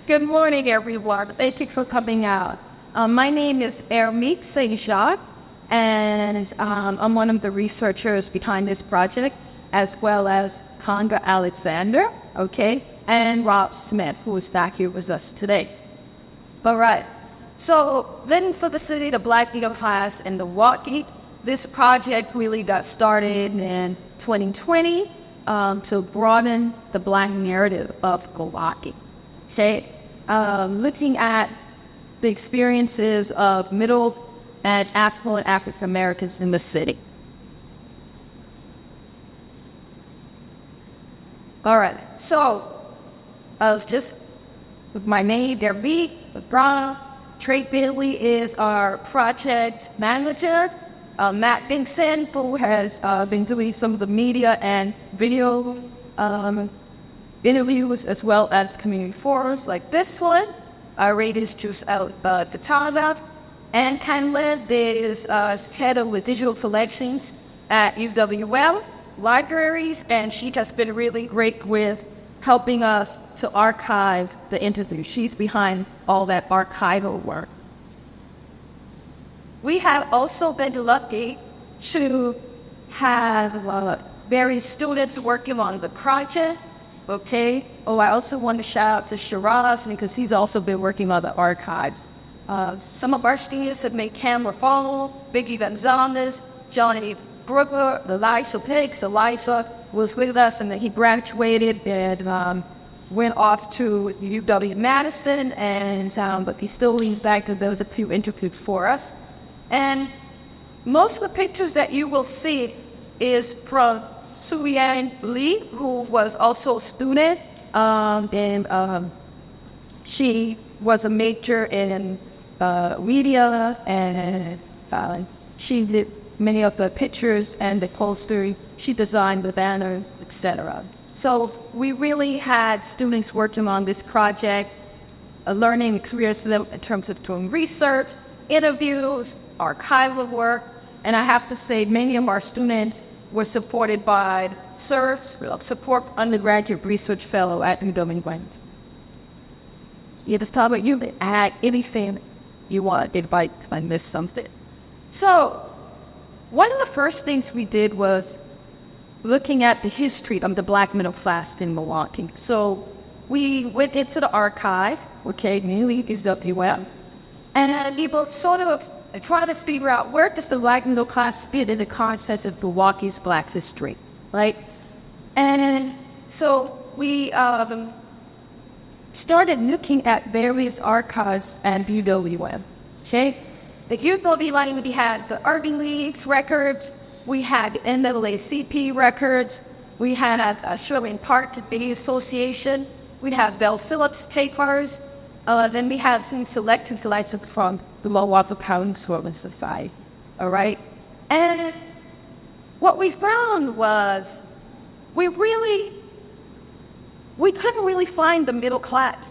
Good morning, everyone. Thank you for coming out. My name is Ermitte Jacques, and I'm one of the researchers behind this project, as well as Kitonga Alexander, and Rob Smith, who is back here with us today. All right. So then for the city, the Black Middle class in Milwaukee, this project really got started in 2020 to broaden the Black narrative of Milwaukee. Looking at the experiences of middle and affluent African Americans in the city. All right, so just with my name, Ermitte, Brown, Trey Bailey is our project manager. Matt Binson, who has been doing some of the media and video interviews, as well as community forums like this one. Radius just out Kitonga. And Canlin is head of the digital collections at UW Libraries, and she has been really great with helping us to archive the interview. She's behind all that archival work. We have also been lucky to have various students working on the project. I also want to shout out to Jacques because he's also been working on the archives. Some of our students have made camera follow, Vicky Gonzalez, Johnny Brooker, Eliza Pigs. Eliza was with us, and then he graduated and went off to UW-Madison, but he still leans back to those a few interviews for us. And most of the pictures that you will see is from Tumaini Lee, who was also a student, and she was a major in media, and she did many of the pictures and the poster. She designed the banners, etc. So we really had students working on this project, a learning experience for them in terms of doing research, interviews, archival work, and I have to say many of our students were supported by SURF, Support Undergraduate Research Fellow at UW-Milwaukee. You just talk about you can add anything you want if I missed something. So one of the first things we did was looking at the history of the Black middle class in Milwaukee. So we went into the archive, mainly is WM, and we will sort of try to figure out where does the Black middle class fit in the context of Milwaukee's Black history, right? And so we started looking at various archives at UW-M. The UW, we had the Urban League's records, we had NAACP records, we had a Sherman Park Debate Association, we had Bell Phillips papers, then we had some selected delights from the Milwaukee County Historical Society, all right? And what we found was we couldn't really find the middle class.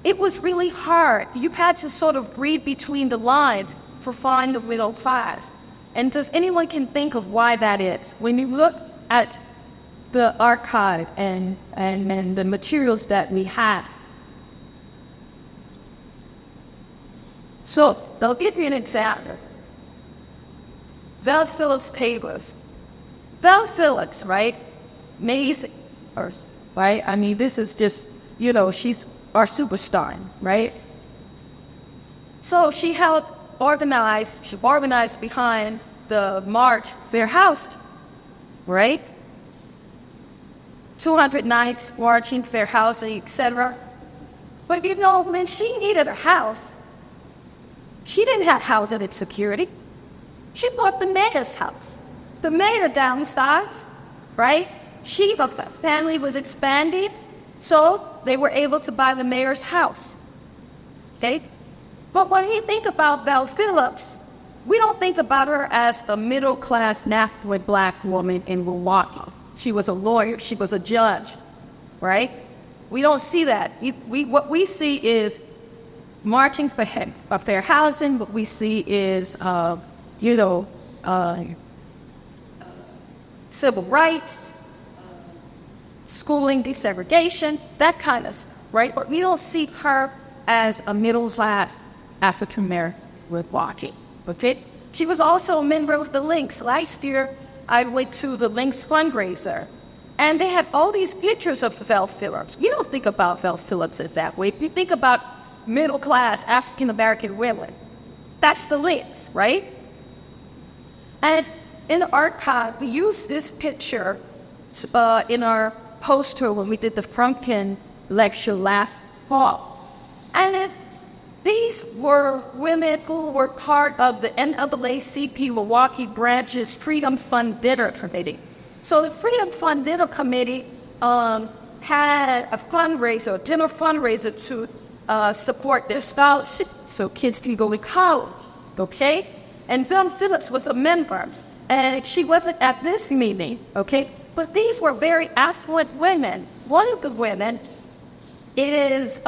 It was really hard. You had to sort of read between the lines to find the middle class. And does anyone can think of why that is? When you look at the archive and the materials that we have. So, I'll give you an example. Val Phillips papers. Val Phillips, right? Amazing person, right? I mean, this is just, she's our superstar, right? So she organized behind the March Fair Housing, right? 200 nights marching, fair housing, etc. But when she needed a house, she didn't have housing security. She bought the mayor's house. The mayor downsized, right? The family was expanding, so they were able to buy the mayor's house. But when you think about Val Phillips, we don't think about her as the middle-class, affluent Black woman in Milwaukee. She was a lawyer. She was a judge, right? We don't see that. What we see is marching for fair housing. What we see is, civil rights, schooling, desegregation, that kind of stuff. right? But we don't see her as a middle-class African-American Milwaukee, okay? She was also a member of the Lynx. Last year, I went to the Lynx fundraiser, and they had all these pictures of Val Phillips. You don't think about Val Phillips as that way. You think about middle-class African-American women. That's the Lynx, right? And in the archive, we used this picture in our poster when we did the Frumkin lecture last fall. And these were women who were part of the NAACP Milwaukee branch's Freedom Fund Dinner Committee. So the Freedom Fund Dinner Committee had a fundraiser, a dinner fundraiser to support their scholarship so kids can go to college, okay? And Val Phillips was a member, and she wasn't at this meeting, okay? But these were very affluent women. One of the women is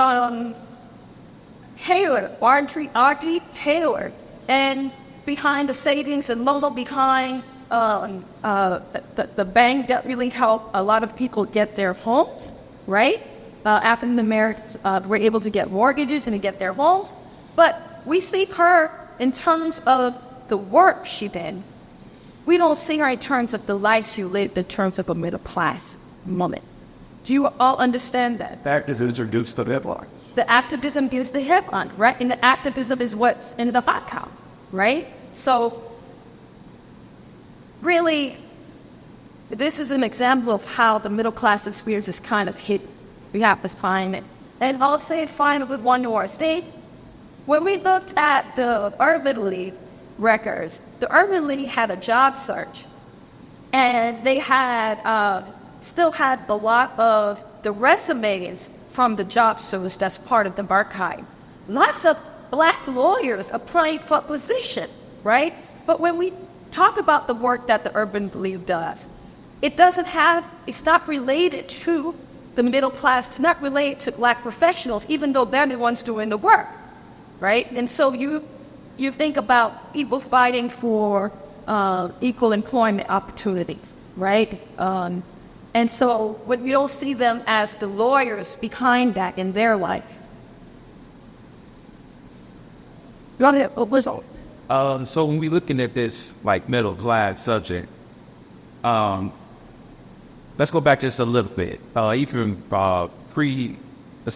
Hayward, Audrey Hayward, and behind the savings and Lolo behind the bank that really helped a lot of people get their homes, right? African Americans were able to get mortgages and to get their homes. But we see her in terms of the work she did. We don't see her in terms of the life she lived in terms of a middle class woman. Do you all understand that? Activism introduced the headline. The activism gives the headline, right? And the activism is what's in the hot column, right? So really, this is an example of how the middle class experience is kind of hidden. We have to find it. And I'll say it finally with one more state. When we looked at the Urban League records, the Urban League had a job search. And they had still had a lot of the resumes from the job search that's part of the archive. Lots of black lawyers applying for a position, right? But when we talk about the work that the Urban League does, it's not related to the middle class, it's not related to black professionals, even though they're the ones doing the work, right? And so you think about people fighting for equal employment opportunities, right? And so when you don't see them as the lawyers behind that in their life. So when we're looking at this like middle class subject, let's go back just a little bit. Let's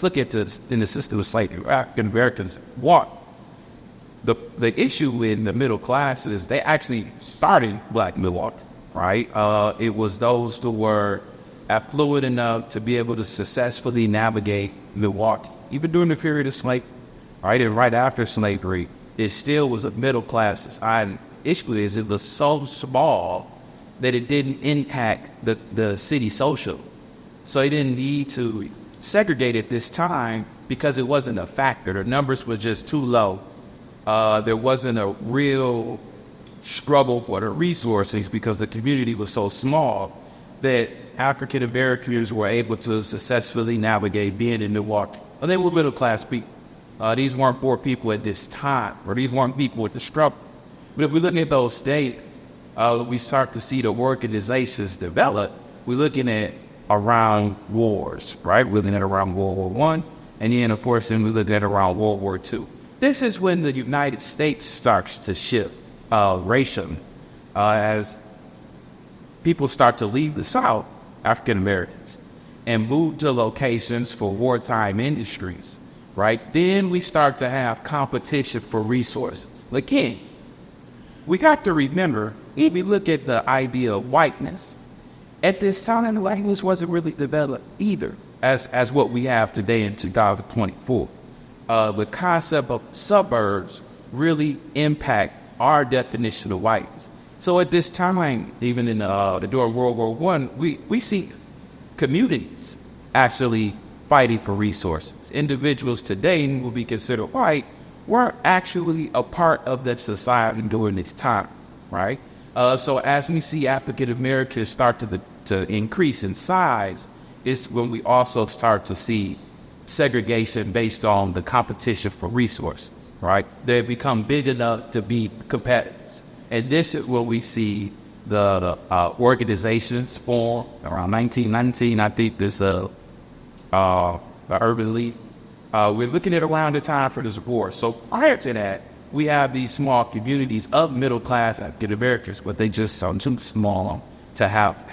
look at this in the system of slavery. African Americans walk. The issue in the middle class is they actually started Black Milwaukee, right? It was those who were affluent enough to be able to successfully navigate Milwaukee, even during the period of slavery, right? And right after slavery, it still was a middle class society. The issue is it was so small that it didn't impact the city social. So it didn't need to segregate at this time because it wasn't a factor. The numbers were just too low. There wasn't a real struggle for the resources because the community was so small that African Americans were able to successfully navigate being in Milwaukee. And they were middle class people. These weren't poor people at this time, or these weren't people with the struggle. But if we look at those states, we start to see the organizations develop. We're looking at around wars, right? We're looking at around World War I, and then of course, then we look at around World War II. This is when the United States starts to shift racially as people start to leave the South, African Americans, and move to locations for wartime industries, right? Then we start to have competition for resources. Again, we got to remember, if we look at the idea of whiteness, at this time, the language wasn't really developed either as what we have today in 2024. The concept of suburbs really impact our definition of whiteness. So at this time, even in during World War I, we see communities actually fighting for resources. Individuals today who will be considered white were actually a part of that society during this time, right? So as we see African Americans start to increase in size, is when we also start to see segregation based on the competition for resources, right? They become big enough to be competitors. And this is where we see the organizations form around 1919. I think this the urban elite. We're looking at around the time for this war. So prior to that, we have these small communities of middle-class African Americans, but they just are too small to have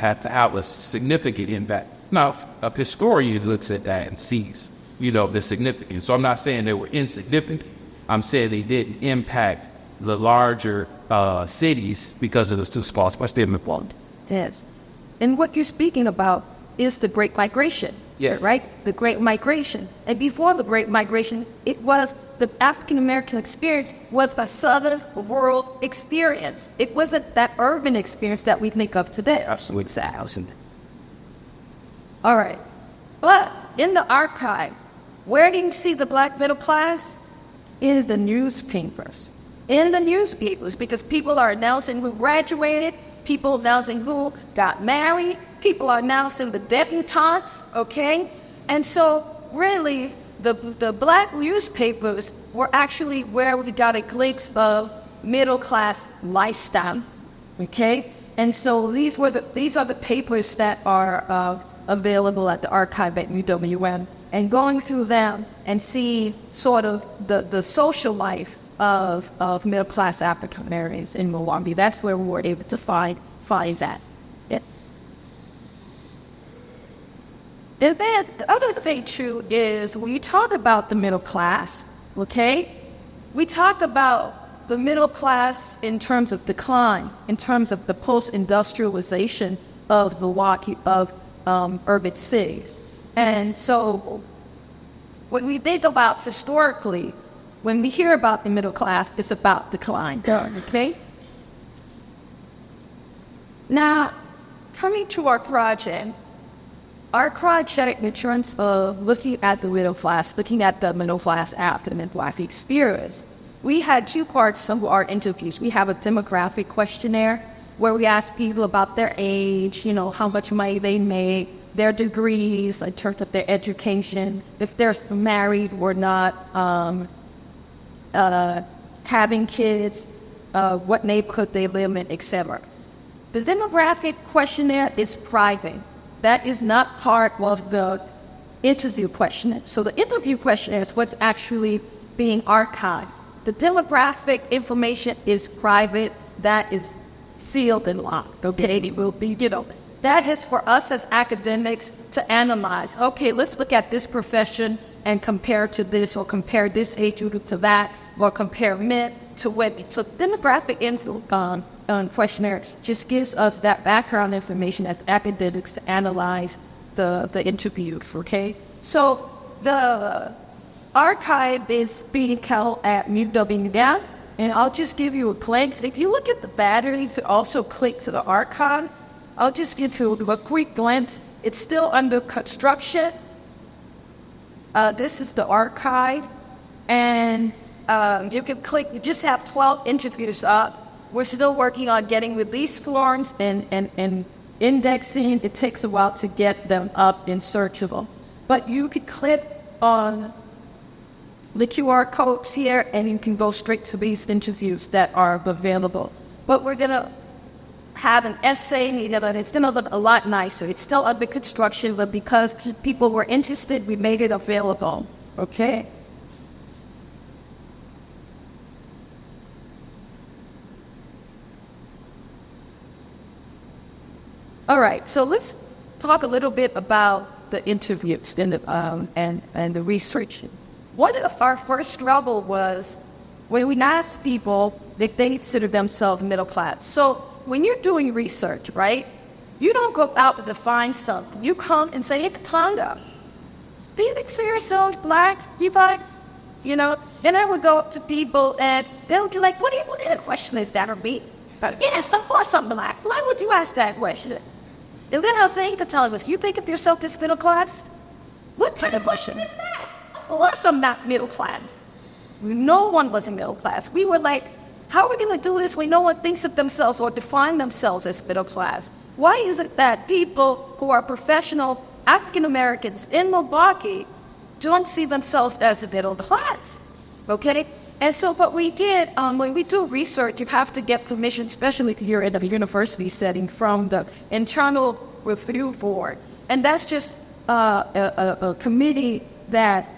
a significant impact. Now, a historian looks at that and sees, the significance. So I'm not saying they were insignificant. I'm saying they didn't impact the larger cities because it was too small, especially in Milwaukee. Yes. And what you're speaking about is the Great Migration. Yes. Right? The Great Migration. And before the Great Migration, it was the African American experience was a Southern rural experience. It wasn't that urban experience that we think of today. Absolutely. All right. But in the archive, where do you see the Black middle class? In the newspapers. In the newspapers, because people are announcing who graduated, people announcing who got married, people are announcing the debutantes, okay? And so really, the Black newspapers were actually where we got a glimpse of middle-class lifestyle, okay? And so these are the papers that are available at the archive at UW-Milwaukee, and going through them and see sort of the social life of middle-class African Americans in Milwaukee. That's where we were able to find that. Yeah. And then the other thing, too, is when you talk about the middle class, okay, we talk about the middle class in terms of decline, in terms of the post-industrialization of Milwaukee, of urban cities. And so when we think about historically, when we hear about the middle class, it's about decline, okay? Now, coming to our project in terms of looking at the middle class, looking at the middle class African and Black experience, we had two parts of our interviews. We have a demographic questionnaire where we ask people about their age, how much money they make, their degrees in terms of their education, if they're married or not, having kids, what neighborhood they live in, etc. The demographic questionnaire is private. That is not part of the interview questionnaire. So the interview questionnaire is what's actually being archived. The demographic information is private. That is sealed and locked. Okay, it will be, that is for us as academics to analyze. Okay, let's look at this profession and compare to this, or compare this age group to that, or compare men to women. So demographic info questionnaire just gives us that background information as academics to analyze the interview, okay? So the archive is being held at UW-Milwaukee, and I'll just give you a glance. If you look at the battery to also click to the archive, I'll just give you a quick glance. It's still under construction. This is the archive, and you can click. You just have 12 interviews up. We're still working on getting release forms and indexing. It takes a while to get them up and searchable. But you could click on the QR codes here, and you can go straight to these interviews that are available. But we're going to have an essay, and it's going to look a lot nicer. It's still under construction, but because people were interested, we made it available. Okay? All right, so let's talk a little bit about the interviews and the research. One of our first struggle was when we asked people if they consider themselves middle class. So when you're doing research, right, you don't go out to find something. You come and say, hey, Kitonga, do you consider yourself Black? And I would go up to people and they'll be like, what kind of question is that, or me? Yes, of course I'm Black. Why would you ask that question? And then I'll say, hey, Kitonga, if you think of yourself as middle class, what kind of question is that? Of course I'm not middle class. No one was in middle class. We were like, how are we going to do this when no one thinks of themselves or define themselves as middle class? Why is it that people who are professional African Americans in Milwaukee don't see themselves as a middle class? Okay? And so what we did, when we do research, you have to get permission, especially here in a university setting, from the internal review board. And that's just a committee that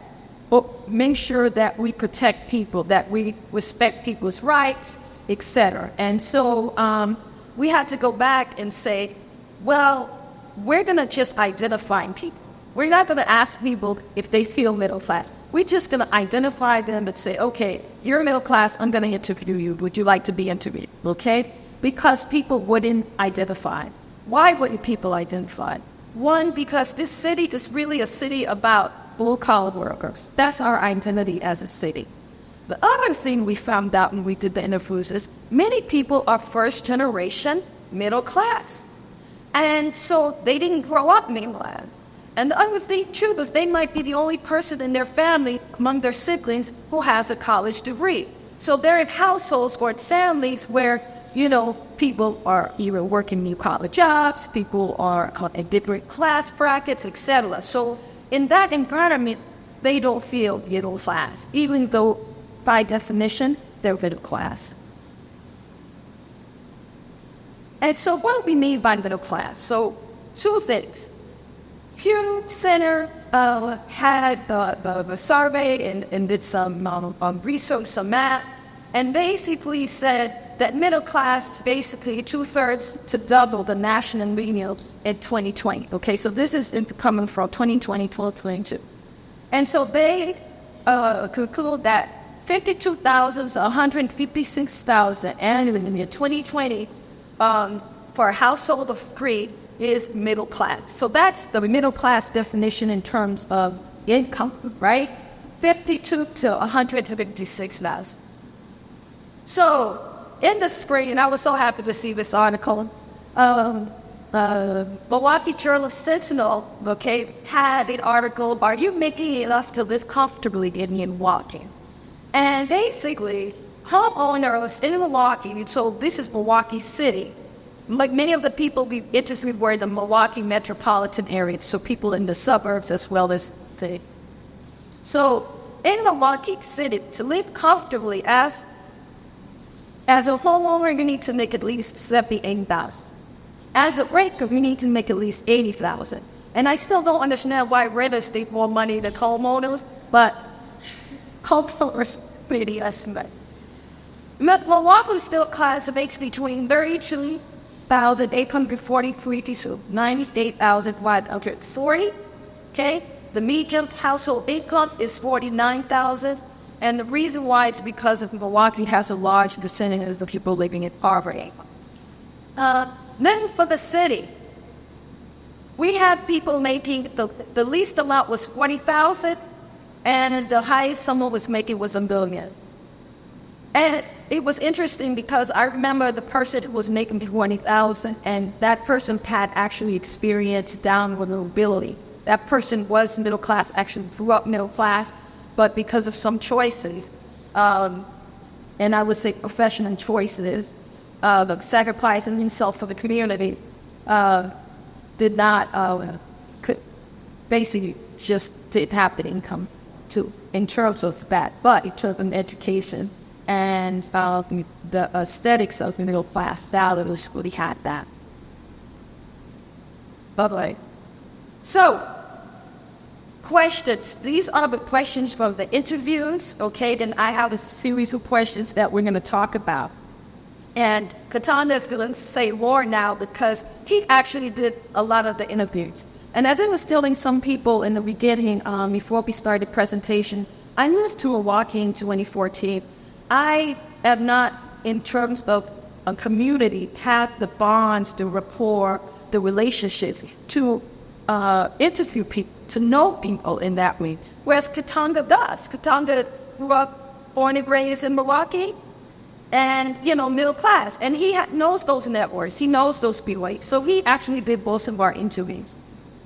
make sure that we protect people, that we respect people's rights, etc. And so we had to go back and say, well, we're going to just identify people. We're not going to ask people if they feel middle class. We're just going to identify them and say, okay, you're middle class, I'm going to interview you. Would you like to be interviewed? Okay? Because people wouldn't identify. Why wouldn't people identify? One, because this city is really a city about blue-collar workers. That's our identity as a city. The other thing we found out when we did the interviews is many people are first-generation middle class. And so they didn't grow up middle class. And the other thing, too, is they might be the only person in their family among their siblings who has a college degree. So they're in households or families where, people are either working new college jobs, people are in different class brackets, etc. So in that environment, they don't feel middle class, even though, by definition, they're middle class. And so what do we mean by middle class? So two things. Pew Center had a survey and did some research, some math, and basically said that middle class is basically 2/3 to double the national median in 2020. Okay, so this is coming from 2020, 2022. And so they conclude that 52,000 to 156,000 annually in 2020 for a household of three is middle class. So that's the middle class definition in terms of income, right? 52 to 156,000. So in the spring, and I was so happy to see this article, Milwaukee Journal Sentinel, had an article, "Are you making enough to live comfortably in Milwaukee?" And basically, homeowners in Milwaukee, so this is Milwaukee City, like many of the people we interviewed were in the Milwaukee metropolitan area, so people in the suburbs as well as the city. So in Milwaukee City, to live comfortably as a homeowner, you need to make at least $78,000. As a renter, you need to make at least $80,000. And I still don't understand why renters need more money than homeowners, but homeowners really estimate. Milwaukee still class makes between $32,843 to $98,540. Okay, the median household income is $49,000, and the reason why is because of Milwaukee has a large percentage of people living in poverty. Then for the city, we have people making the least amount was $40,000, and the highest someone was making was $1 million. And it was interesting because I remember the person who was making $20,000, and that person had actually experienced downward mobility. That person was middle class, actually grew up middle class, but because of some choices, and I would say professional choices, the sacrificing himself for the community, did not, could basically just didn't have the income to, in terms of that, but in terms of education and the aesthetics of the middle class style, it was really had that. Bye-bye. So, questions. These are the questions from the interviews, then I have a series of questions that we're going to talk about. And Kitonga is going to say more now because he actually did a lot of the interviews. And as I was telling some people in the beginning, before we started presentation, I moved to Milwaukee in 2014. I have not, in terms of a community, had the bonds, the rapport, the relationships to interview people, to know people in that way. Whereas Kitonga does. Kitonga grew up, born and raised in Milwaukee, and, middle class. And he knows those networks. He knows those people. So he actually did most of our interviews.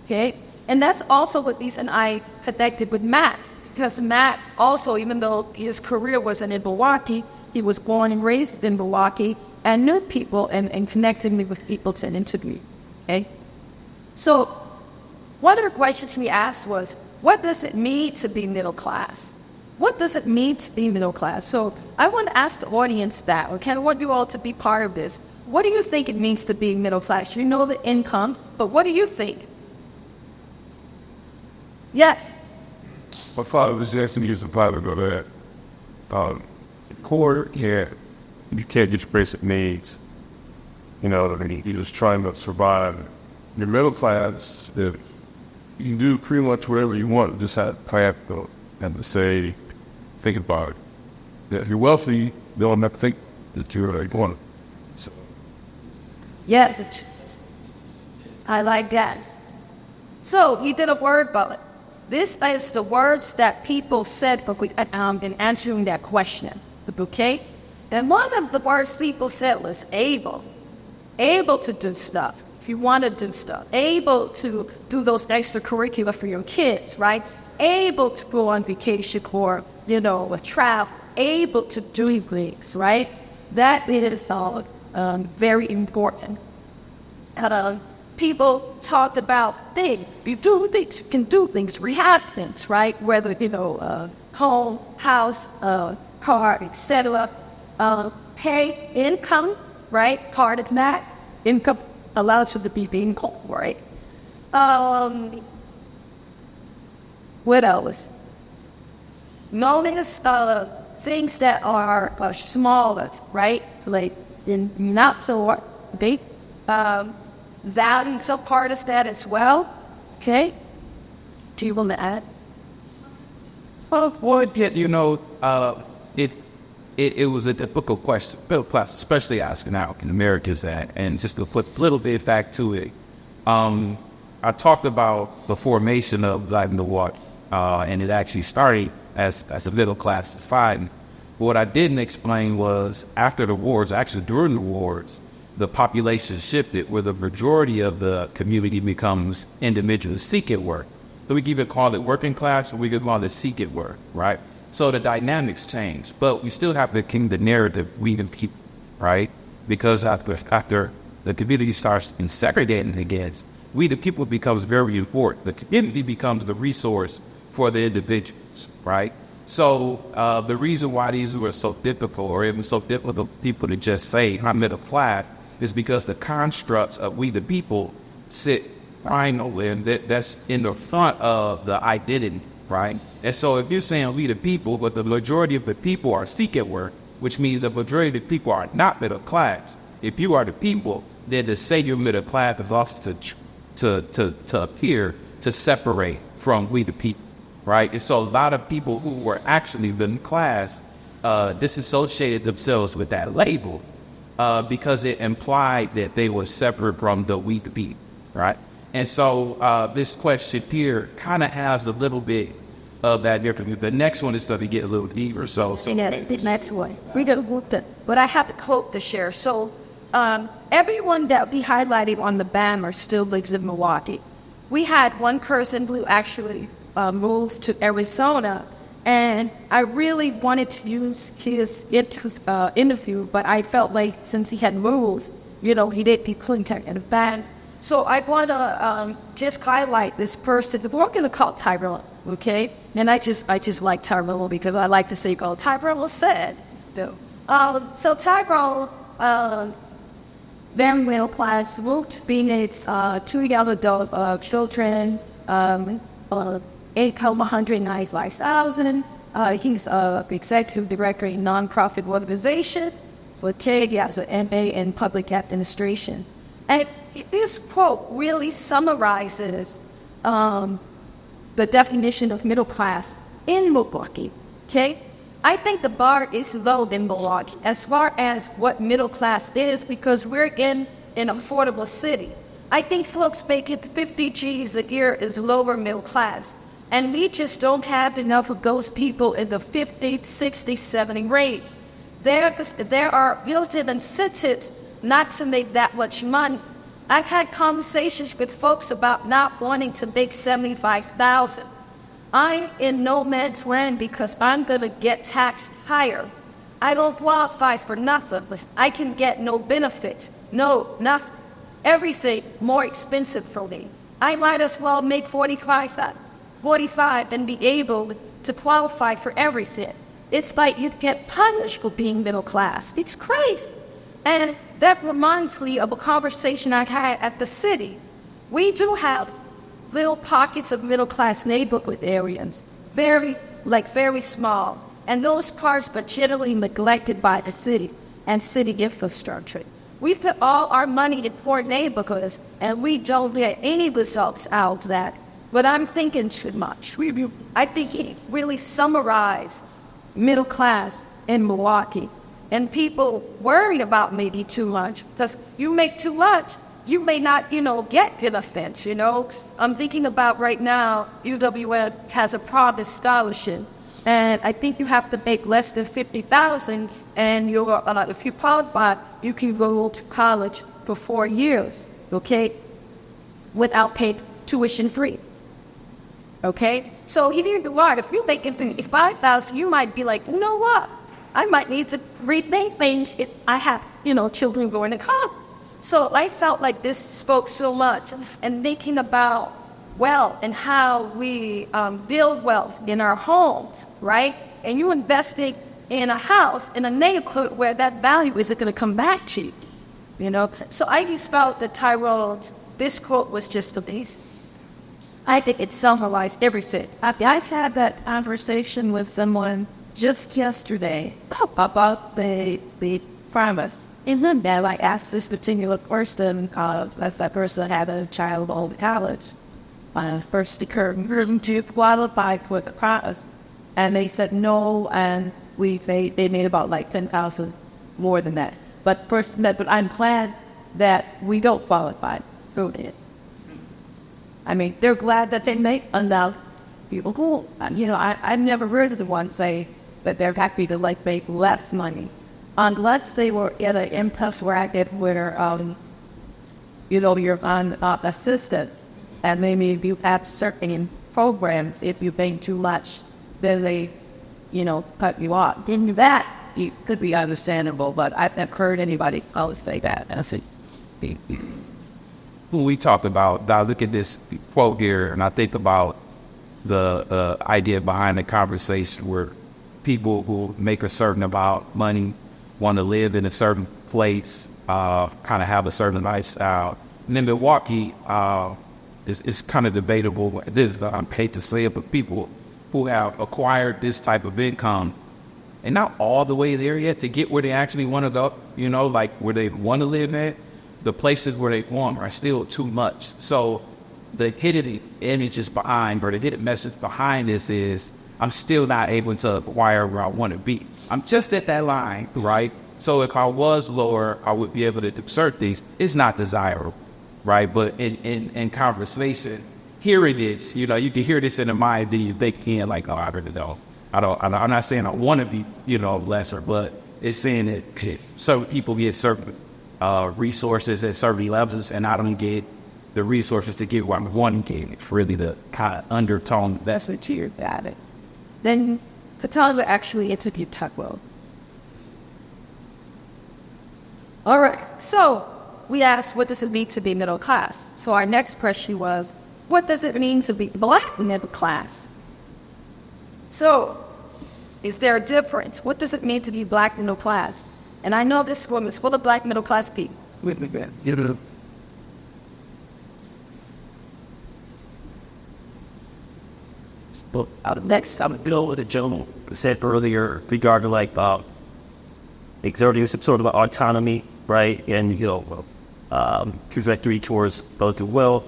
Okay? And that's also what reason I connected with Matt. Because Matt also, even though his career wasn't in Milwaukee, he was born and raised in Milwaukee and knew people and connected me with people to interview. Okay? So one of the questions we asked was, what does it mean to be middle class? What does it mean to be middle class? So I want to ask the audience that, I want you all to be part of this. What do you think it means to be middle class? You know the income, but what do you think? Yes. My father was asking me as a pilot of that. Core, yeah, you can't get your basic needs. You know, I mean, he was trying to survive. Your middle class, if you can do pretty much whatever you want, just have to say, think about it. If you're wealthy, they don't have to think that you're going. So. Yes, I like that. So you did a word bullet. This is the words that people said in answering that question. Okay? And one of the words people said was able. Able to do stuff. If you want to do stuff. Able to do those extracurricular for your kids, right? Able to go on vacation or, travel. Able to do things, right? That is very important. People talked about things. You do things, you can do things, rehab things, right? Whether, home, house, car, etc. Pay, income, right? Part of that. Income allows you to be being home, right? What else? Notice things that are smaller, right? Like, not so big. Values are part of that as well. Okay? Do you want to add? Well, it was a difficult question, middle class, especially asking African Americans that. And just to put a little bit back to it, I talked about the formation of Black Milwaukee, and it actually started as a middle class society. What I didn't explain was after the wars, actually during the wars, the population shifted where the majority of the community becomes individuals seeking work. So we can even call it working class, or we could call it seeking work, right? So the dynamics change, but we still have to keep the narrative we the people, right? Because after the community starts segregating against, we the people becomes very important. The community becomes the resource for the individuals, right? So the reason why these were so difficult, or even so difficult for people to just say I'm middle class, is because the constructs of we the people sit final, and that's in the front of the identity, right? And so if you're saying we the people, but the majority of the people are seeking work, which means the majority of the people are not middle class. If you are the people, then to say you're middle class is also to appear to separate from we the people, right? And so a lot of people who were actually middle class disassociated themselves with that label because it implied that they were separate from the we the people, right? And so this question here kind of has a little bit of that difference. The next one is going to get a little deeper. So yeah, the next one. We don't look at, but I have a quote to share. So everyone that we highlighted on the banner still lives in Milwaukee. We had one person who actually moved to Arizona, and I really wanted to use his interview, but I felt like since he had moved, he couldn't get in the band. So I want to just highlight this person. We're going to call Tyrone, okay? And I just like Tyrone because I like to say, "Oh, Tyrone said." So Tyrone, very middle class, moved Phoenix, 2 young adult children, income $195,000. He's executive director in a nonprofit organization. Okay, he has an MA in public administration. And this quote really summarizes the definition of middle class in Milwaukee, okay? I think the bar is low in Milwaukee as far as what middle class is because we're in an affordable city. I think folks making 50 G's a year is lower middle class. And we just don't have enough of those people in the 50, 60, 70 range. There are built-in incentives not to make that much money. I've had conversations with folks about not wanting to make $75,000. I'm in no man's land because I'm going to get taxed higher. I don't qualify for nothing. I can get no benefit. No, nothing. Everything more expensive for me. I might as well make 45 and be able to qualify for everything. It's like you get punished for being middle class. It's crazy. And that reminds me of a conversation I had at the city. We do have little pockets of middle class neighborhood areas, very small. And those parts were generally neglected by the city and city infrastructure. We've put all our money in poor neighborhoods, and we don't get any results out of that. But I'm thinking too much. I think it really summarized middle class in Milwaukee. And people worry about maybe too much, because you make too much, you may not, get benefits, I'm thinking about right now, UW has a Promise Scholarship. And I think you have to make less than $50,000, and if you qualify, you can go to college for 4 years, okay, without paying tuition free. Okay, so if you're making $55,000, you might be like, you know what? I might need to rethink things if I have, children going to college. So I felt like this spoke so much, and thinking about wealth and how we build wealth in our homes, right? And you investing in a house, in a neighborhood where that value isn't going to come back to you, So I just felt that Tyrone's, this quote was just amazing. I think it summarized everything. I've had that conversation with someone just yesterday about the promise. And then I asked this particular person, as that person had a child going to college, first occurred to qualify for the promise. And they said no, and they made about like 10,000 more than that. But person said, but I'm glad that we don't qualify for it. I mean, they're glad that they make enough people who, I've never heard of one say that they're happy to make less money, unless they were in an impulse bracket where, you're on assistance, and maybe if you have certain programs, if you pay too much, then they, cut you off. Then that it could be understandable, but I've never heard anybody else say that. When we talk about, I look at this quote here, and I think about the idea behind the conversation where people who make a certain amount of money want to live in a certain place, kind of have a certain lifestyle. And in Milwaukee, it's kind of debatable. I hate to say it, but people who have acquired this type of income and not all the way there yet to get where they actually want to go, where they want to live at, the places where they want are still too much. So the hidden images behind, or the hidden message behind this is, I'm still not able to acquire where I want to be. I'm just at that line, right? So if I was lower, I would be able to do certain things. It's not desirable, right? But in conversation, hearing this, you can hear this in the mind, then you think, I really don't. I'm not saying I want to be, lesser, but it's saying that certain people get certain resources at certain levels, and I don't get the resources to get what I want to get. It's really the kind of undertone message here. Got it. Then Kitonga actually interviewed Tuckwell. All right, so we asked, what does it mean to be middle class? So our next question was, what does it mean to be Black middle class? So, is there a difference? What does it mean to be Black middle class? And I know this room is full of Black middle class people. Next, I'm going to go with the gentleman who said earlier regard to exerting some sort of autonomy, right? And, trajectory towards both the wealth,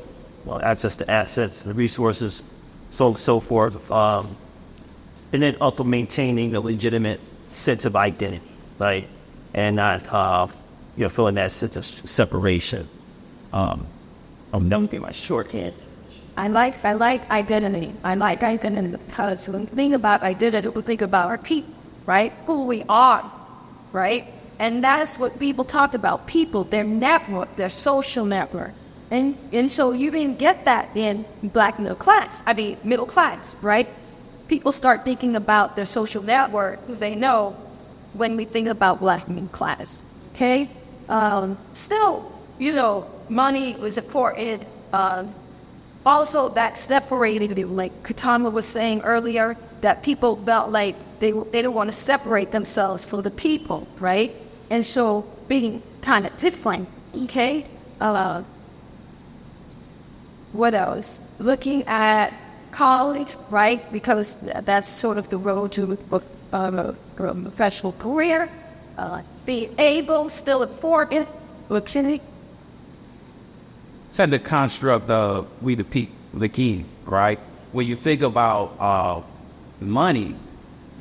access to assets and resources, so forth. And then also maintaining a legitimate sense of identity, right? And not, feeling that sense of separation. That would be my shorthand. I like identity. I like identity because when we think about identity, we think about our people, right? Who we are, right? And that's what people talk about, people, their network, their social network. And so you didn't get that in Black middle class, right? People start thinking about their social network, who they know, when we think about Black middle class, okay? Still, money was important. Also, that separated, like Kitonga was saying earlier, that people felt like they didn't want to separate themselves from the people, right? And so being kind of different, okay? What else? Looking at college, right? Because that's sort of the road to a professional career. Being able, still important, lieutenant. So the construct of we the people, the king, right? When you think about money,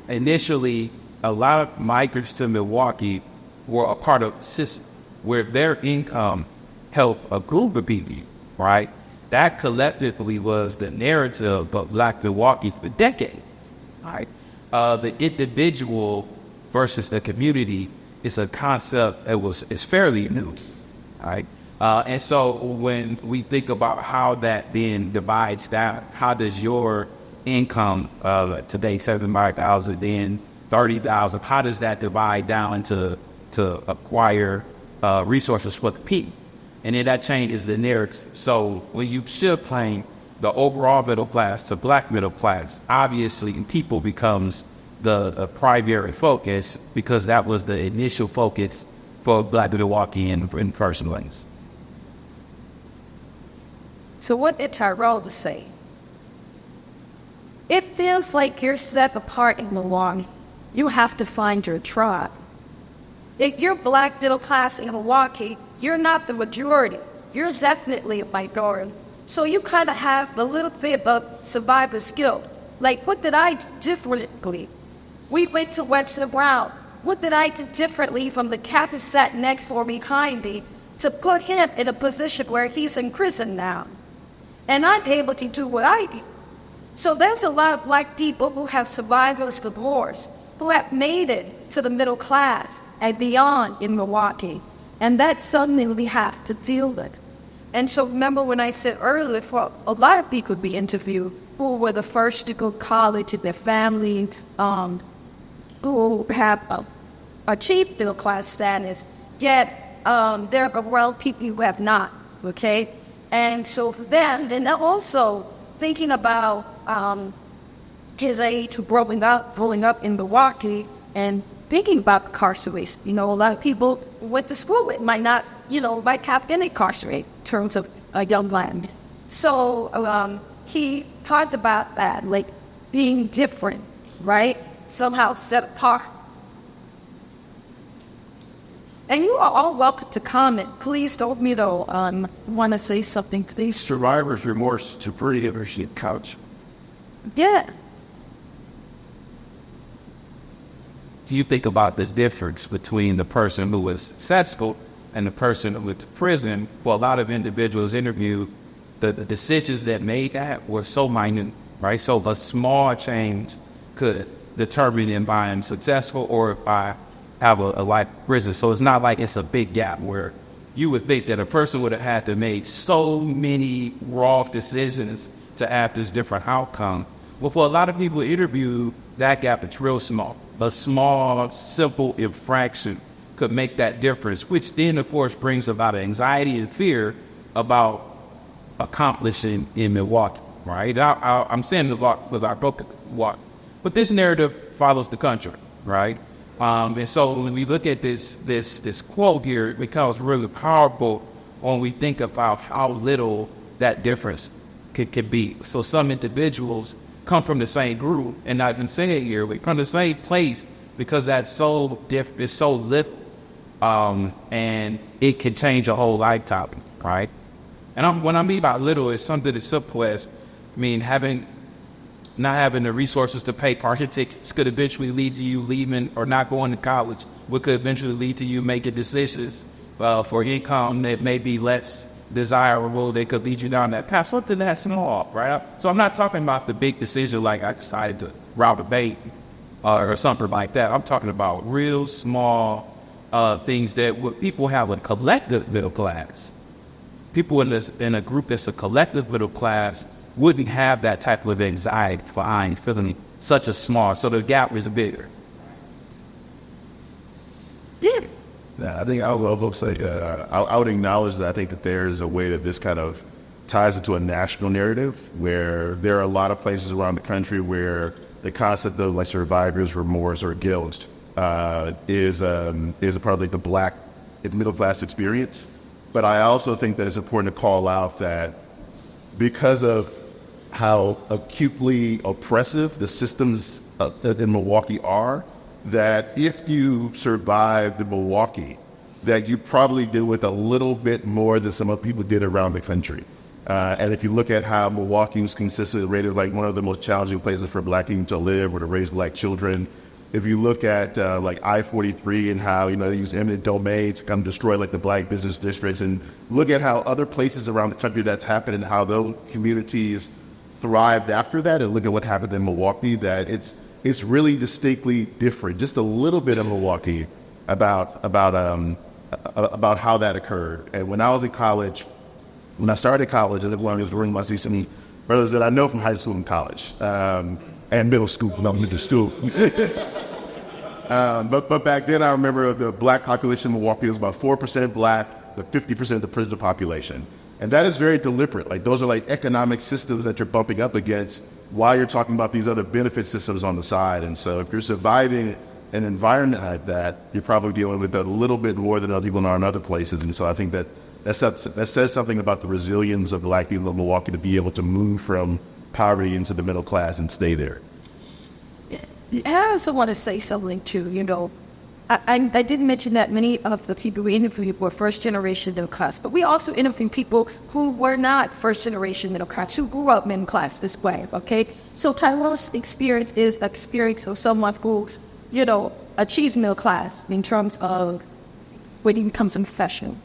initially a lot of migrants to Milwaukee were a part of the system where their income helped a group of people, right? That collectively was the narrative of Black Milwaukee for decades, right? The individual versus the community is a concept that is fairly new, right? And so when we think about how that then divides down, how does your income today, 75,000, then 30,000, how does that divide down to acquire resources for the people? And then that changes the narrative. So when you shift playing the overall middle class to Black middle class, obviously people becomes the primary focus because that was the initial focus for Black Milwaukee in the first place. So what did Tyrell say? It feels like you're set apart in Milwaukee. You have to find your tribe. If you're Black middle class in Milwaukee, you're not the majority. You're definitely a minority. So you kind of have a little bit of survivor skill. Like, what did I do differently? We went to Webster Brown. What did I do differently from the cat who sat next or behind me to put him in a position where he's in prison now? And I'm able to do what I do. So there's a lot of Black people who have survived those divorce, who have made it to the middle class and beyond in Milwaukee. And that's something we have to deal with. And so remember when I said earlier, for a lot of people we interviewed who were the first to go to college in their family, who have achieved middle class status, yet they're around people who have not, okay? And so for them, then they're also thinking about his age growing up in Milwaukee and thinking about incarceration. You know, a lot of people who went to school with might not, might have been incarcerated in terms of a young man. So he talked about that, like being different, right? Somehow set apart. And you are all welcome to comment. Please don't, want to say something, please. Survivor's remorse to pretty shit couch. Yeah. You think about this difference between the person who was successful and the person who went to prison. For a lot of individuals interviewed, the decisions that made that were so minute, right? So a small change could determine if I'm successful or if I have a life in prison. So it's not like it's a big gap where you would think that a person would have had to make so many raw decisions to have this different outcome. Well, for a lot of people interviewed, that gap is real small. A small, simple infraction could make that difference, which then, of course, brings about anxiety and fear about accomplishing in Milwaukee, right? I'm saying Milwaukee because I broke Milwaukee. But this narrative follows the country, right? And so when we look at this quote here, it becomes really powerful when we think about how little that difference could be. So some individuals come from the same group, and I've been saying here, we come from the same place because that's so different, it's so little, and it can change a whole lifetime, right? And when I mean by little, it's something as simple as, not having the resources to pay parking tickets could eventually lead to you leaving or not going to college, which could eventually lead to you making decisions for income that may be less desirable. They could lead you down that path, something that's small, right? So I'm not talking about the big decision like I decided to rob a bank or something like that. I'm talking about real small things that people have a collective middle class. People in a group that's a collective middle class wouldn't have that type of anxiety for I'm feeling such a small, so the gap is bigger. Yeah. I think I will say, I would acknowledge that I think that there is a way that this kind of ties into a national narrative where there are a lot of places around the country where the concept of like survivor's remorse or guilt is a part of like the Black middle class experience. But I also think that it's important to call out that because of how acutely oppressive the systems in Milwaukee are, that if you survived in Milwaukee, that you probably deal with a little bit more than some other people did around the country. And if you look at how Milwaukee was consistently rated like one of the most challenging places for Black people to live or to raise Black children, if you look at like I-43 and how, they use eminent domain to come destroy like the Black business districts, and look at how other places around the country that's happened and how those communities thrived after that, and look at what happened in Milwaukee, that it's really distinctly different, just a little bit of Milwaukee about how that occurred. And when I was in college, when I started college, and everyone was room, I see some brothers that I know from high school and college, and middle school, middle school. But back then, I remember the Black population in Milwaukee was about 4% Black, but 50% of the prison population. And that is very deliberate. Like, those are like economic systems that you're bumping up against while you're talking about these other benefit systems on the side. And so if you're surviving an environment like that, you're probably dealing with a little bit more than other people are in other places. And so I think that says something about the resilience of Black people in Milwaukee to be able to move from poverty into the middle class and stay there. I also want to say something too, I didn't mention that many of the people we interviewed were first generation middle class, but we also interviewed people who were not first generation middle class, who grew up middle class this way, okay? So Tyler's experience is the experience of someone who, achieves middle class in terms of when he becomes a professional.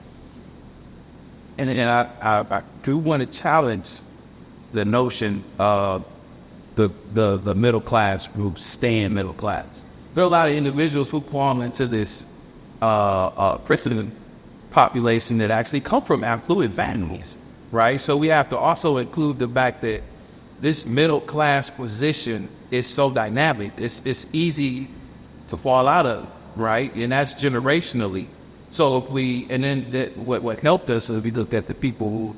And I do want to challenge the notion of the middle class group staying middle class. There are a lot of individuals who fall into this prison population that actually come from affluent families, right? So we have to also include the fact that this middle class position is so dynamic. It's easy to fall out of, right? And that's generationally. So what helped us is we looked at the people who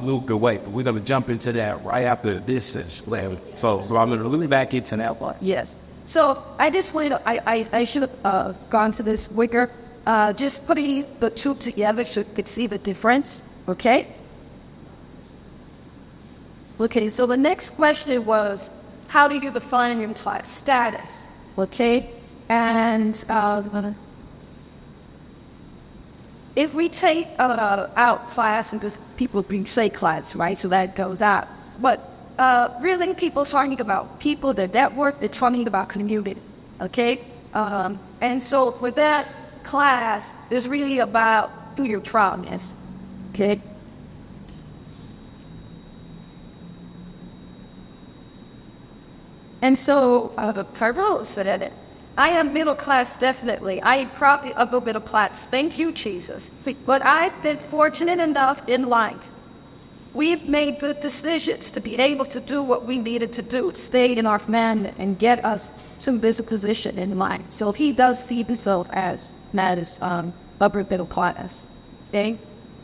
moved away. But we're going to jump into that right after this session. So I'm going to really back into that one. Yes. So I just wanted to, I should have gone to this quicker. Just putting the two together so you could see the difference, okay? Okay, so the next question was, how do you define your class status, okay? And if we take out class, and because people say class, right? So that goes out. But really, people talking about people, their network, they're talking about community, okay? And so for that, class is really about who your tribe is, okay? And so the Carol said it. I am middle class, definitely. I am probably upper middle class. Thank you, Jesus. But I've been fortunate enough in life. We've made good decisions to be able to do what we needed to do, stay in our man and get us to this position in life. So he does see himself as upper middle class. Okay?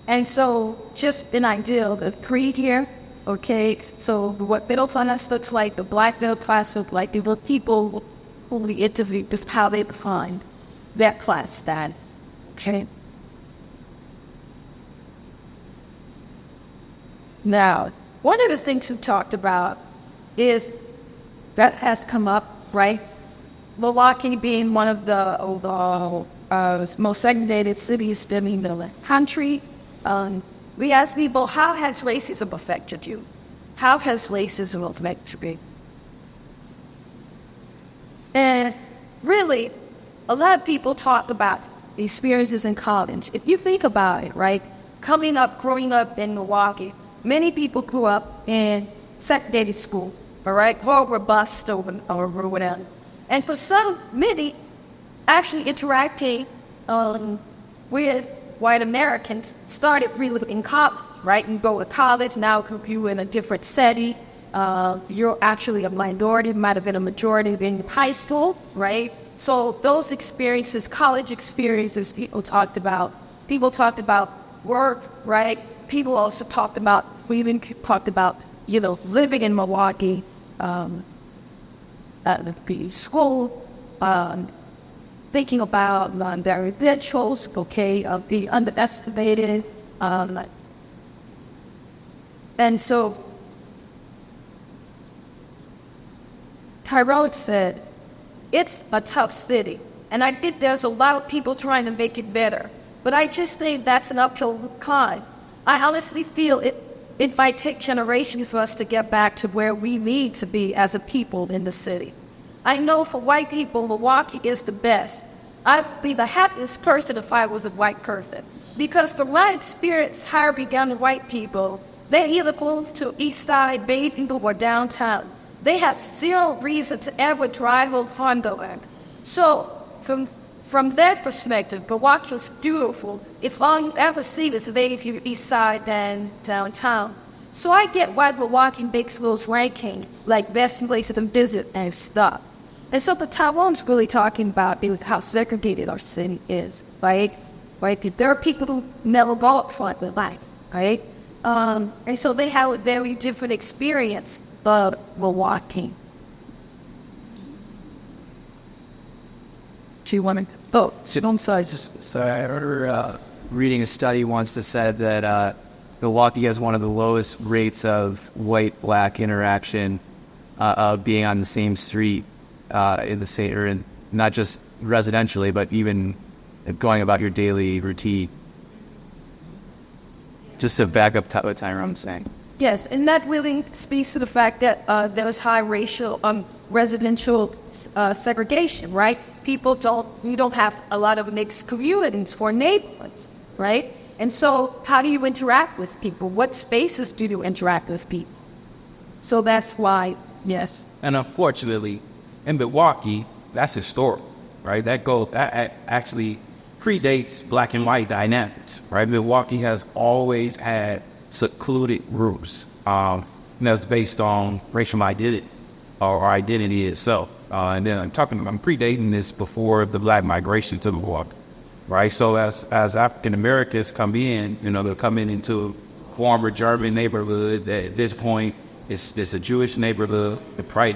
And so just an ideal of creed here. Okay, so what middle class looks like, the Black middle class look like, the people who we interviewed is how they define that class status. Okay. Now, one of the things we talked about is that has come up, right? Milwaukee being one of the most segregated cities in the country. We asked people, how has racism affected you? How has racism affected you? And really, a lot of people talk about experiences in college. If you think about it, right, growing up in Milwaukee, many people grew up in segregated schools, all right, or were bused or whatever. And for many, actually interacting with white Americans started really in college, right? You go to college, now you're in a different setting. You're actually a minority, might have been a majority in high school, right? So those experiences, college experiences, people talked about work, right? People also talked about, we even talked about, living in Milwaukee, the school, thinking about their credentials, okay, of the underestimated. And so Tyrone said, it's a tough city. And I think there's a lot of people trying to make it better. But I just think that's an uphill climb. I honestly feel it might take generations for us to get back to where we need to be as a people in the city. I know for white people, Milwaukee is the best. I'd be the happiest person if I was a white person. Because from my experience hiring young white people, they either move to East Side, Bathing, or downtown. They have zero reason to ever drive on Honda. So from that perspective, Milwaukee is beautiful. If all you ever see is Bathing, East Side, than downtown. So I get why Milwaukee makes those ranking, like best places to visit and stuff. And so the Tyrone's really talking about is how segregated our city is, right? Right? There are people who never go up front with life, right? And so they have a very different experience of Milwaukee. Do you want to? Oh, on size. So I remember reading a study once that said that Milwaukee has one of the lowest rates of white-black interaction of being on the same street in the state, or in, not just residentially, but even going about your daily routine. Just to back up what Tyrone's saying. Yes, and that really speaks to the fact that there is high racial residential segregation, right? We don't have a lot of mixed communities or neighborhoods, right? And so how do you interact with people? What spaces do you interact with people? So that's why, yes. And unfortunately, in Milwaukee, that's historic, right? That actually predates black and white dynamics, right? Milwaukee has always had secluded groups, and that's based on racial identity or identity itself. And then I'm predating this before the black migration to Milwaukee, right? So as African Americans come in, they'll come into former German neighborhood. That at this point, it's a Jewish neighborhood.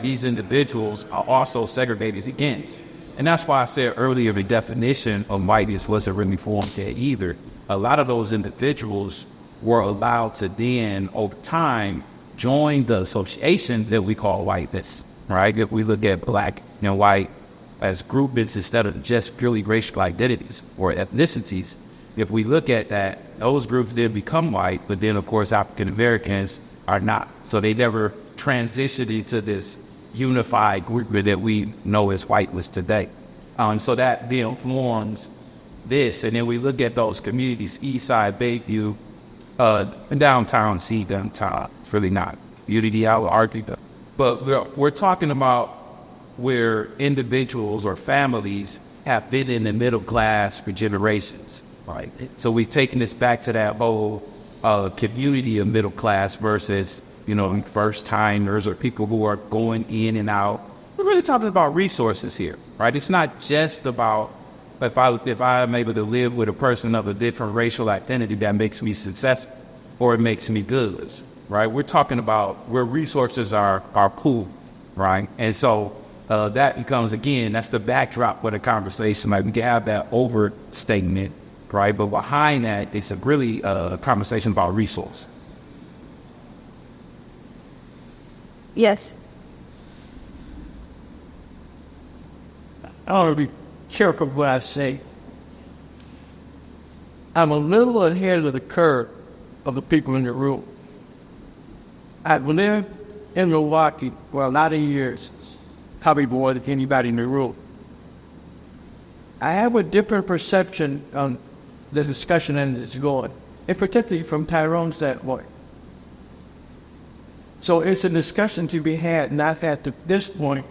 These individuals are also segregated against. And that's why I said earlier the definition of whiteness wasn't really formed yet either. A lot of those individuals were allowed to then, over time, join the association that we call whiteness, right? If we look at black and white as groupings instead of just purely racial identities or ethnicities, if we look at that, those groups did become white, but then, of course, African Americans are not. So they never transitioned into this unified group that we know as whiteness today. So that then forms this. And then we look at those communities, East Side, Bayview, downtown, downtown. It's really not. Unity, I would argue that. But we're talking about where individuals or families have been in the middle class for generations, right? So we've taken this back to that whole community of middle class versus first timers or people who are going in and out. We're really talking about resources here, right? It's not just about if I'm able to live with a person of a different racial identity that makes me successful or it makes me good, right? We're talking about where resources are pooled, right? And so that becomes, again, that's the backdrop for the conversation. Like we can have that overstatement, right? But behind that, it's really a conversation about resource. Yes. I want to be careful what I say. I'm a little ahead of the curve of the people in the room. I've lived in Milwaukee for a lot of years, probably more than anybody in the room. I have a different perception on the discussion as it's going, and particularly from Tyrone's standpoint. So it's a discussion to be had, not at this point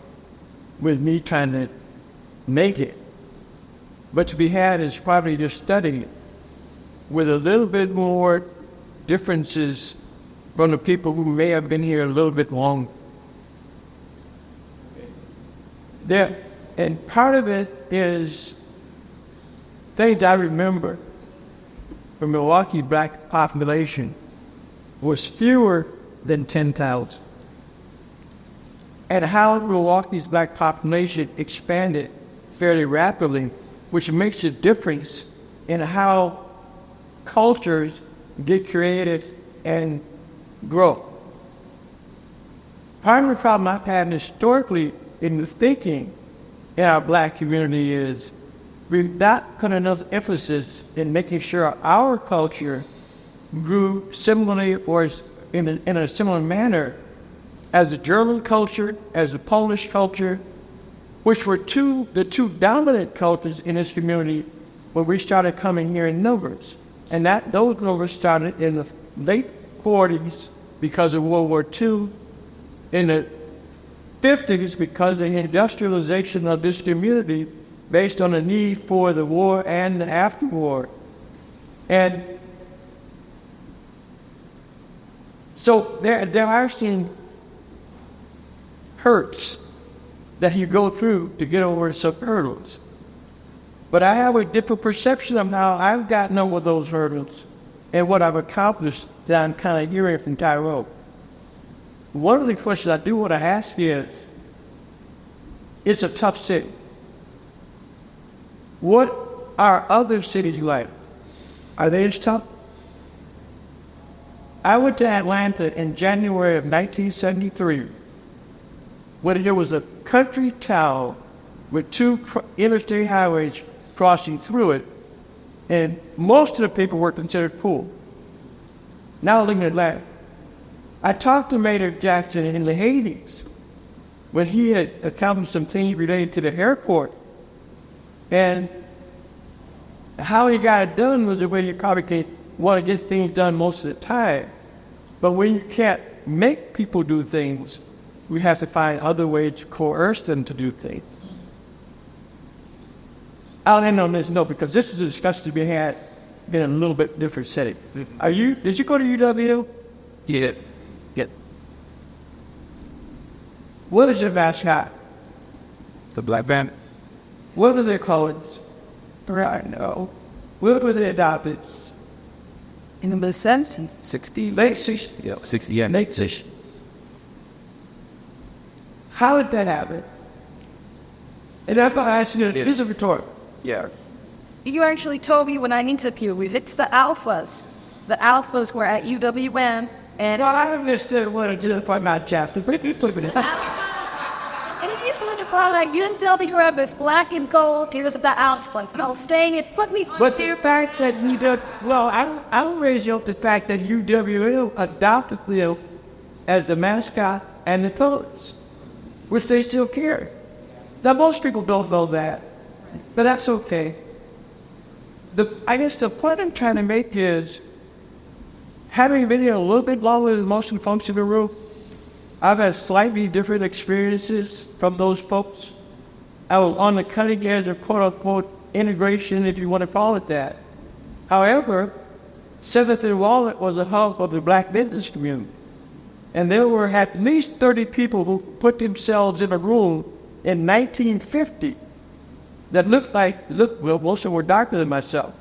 with me trying to make it, but to be had is probably just studying it with a little bit more differences from the people who may have been here a little bit longer. And part of it is things I remember from Milwaukee black population was fewer than 10,000. And how Milwaukee's black population expanded fairly rapidly, which makes a difference in how cultures get created and grow. Part of the problem I've had historically in the thinking in our Black community is we've not put enough emphasis in making sure our culture grew similarly or in a similar manner as the German culture, as the Polish culture, which were the two dominant cultures in this community when we started coming here in numbers. And those numbers started in the late 40s because of World War II, in the 50s because of the industrialization of this community based on the need for the war and the after war. And so there are some hurts that you go through to get over some hurdles. But I have a different perception of how I've gotten over those hurdles and what I've accomplished that I'm kind of hearing from Tyrone. One of the questions I do want to ask is, it's a tough city. What are other cities like? Are they as tough? I went to Atlanta in January of 1973 when there was a country town with two interstate highways crossing through it, and most of the people were considered poor. Now look at Atlanta. I talked to Mayor Jackson in the 80s when he had accomplished some things related to the airport, and how he got it done was the way you probably can't want to get things done most of the time. But when you can't make people do things, we have to find other ways to coerce them to do things. I'll end on this note because this is a discussion to be had in a little bit different setting. Did you go to UW? Yeah. What is your mascot? The Black Band. What do they call it? I know. What were they adopted? In the mid-70s. 60? Late 60s. Yeah, 60, yeah. Late 60s. How did that happen? And I'm asking you, it is a rhetorical. Yeah. You actually told me when I interviewed you, it's the alphas. The alphas were at UWM, and No, I understood what I did for my chapter, but you put it in. and if you find a product, you didn't tell me whoever it's black and gold, it was the alphas. And I was staying it, put me But the fact that I'll raise you up the fact that UWM adopted them as the mascot and the colors, which they still carry. Now, most people don't know that, but that's okay. I guess the point I'm trying to make is, having been here a little bit longer than most of the folks in the room, I've had slightly different experiences from those folks. I was on the cutting edge of quote-unquote integration, if you want to call it that. However, 7th and Walnut was a hub of the Black business community. And there were at least 30 people who put themselves in a room in 1950 that looked, well, most of them were darker than myself,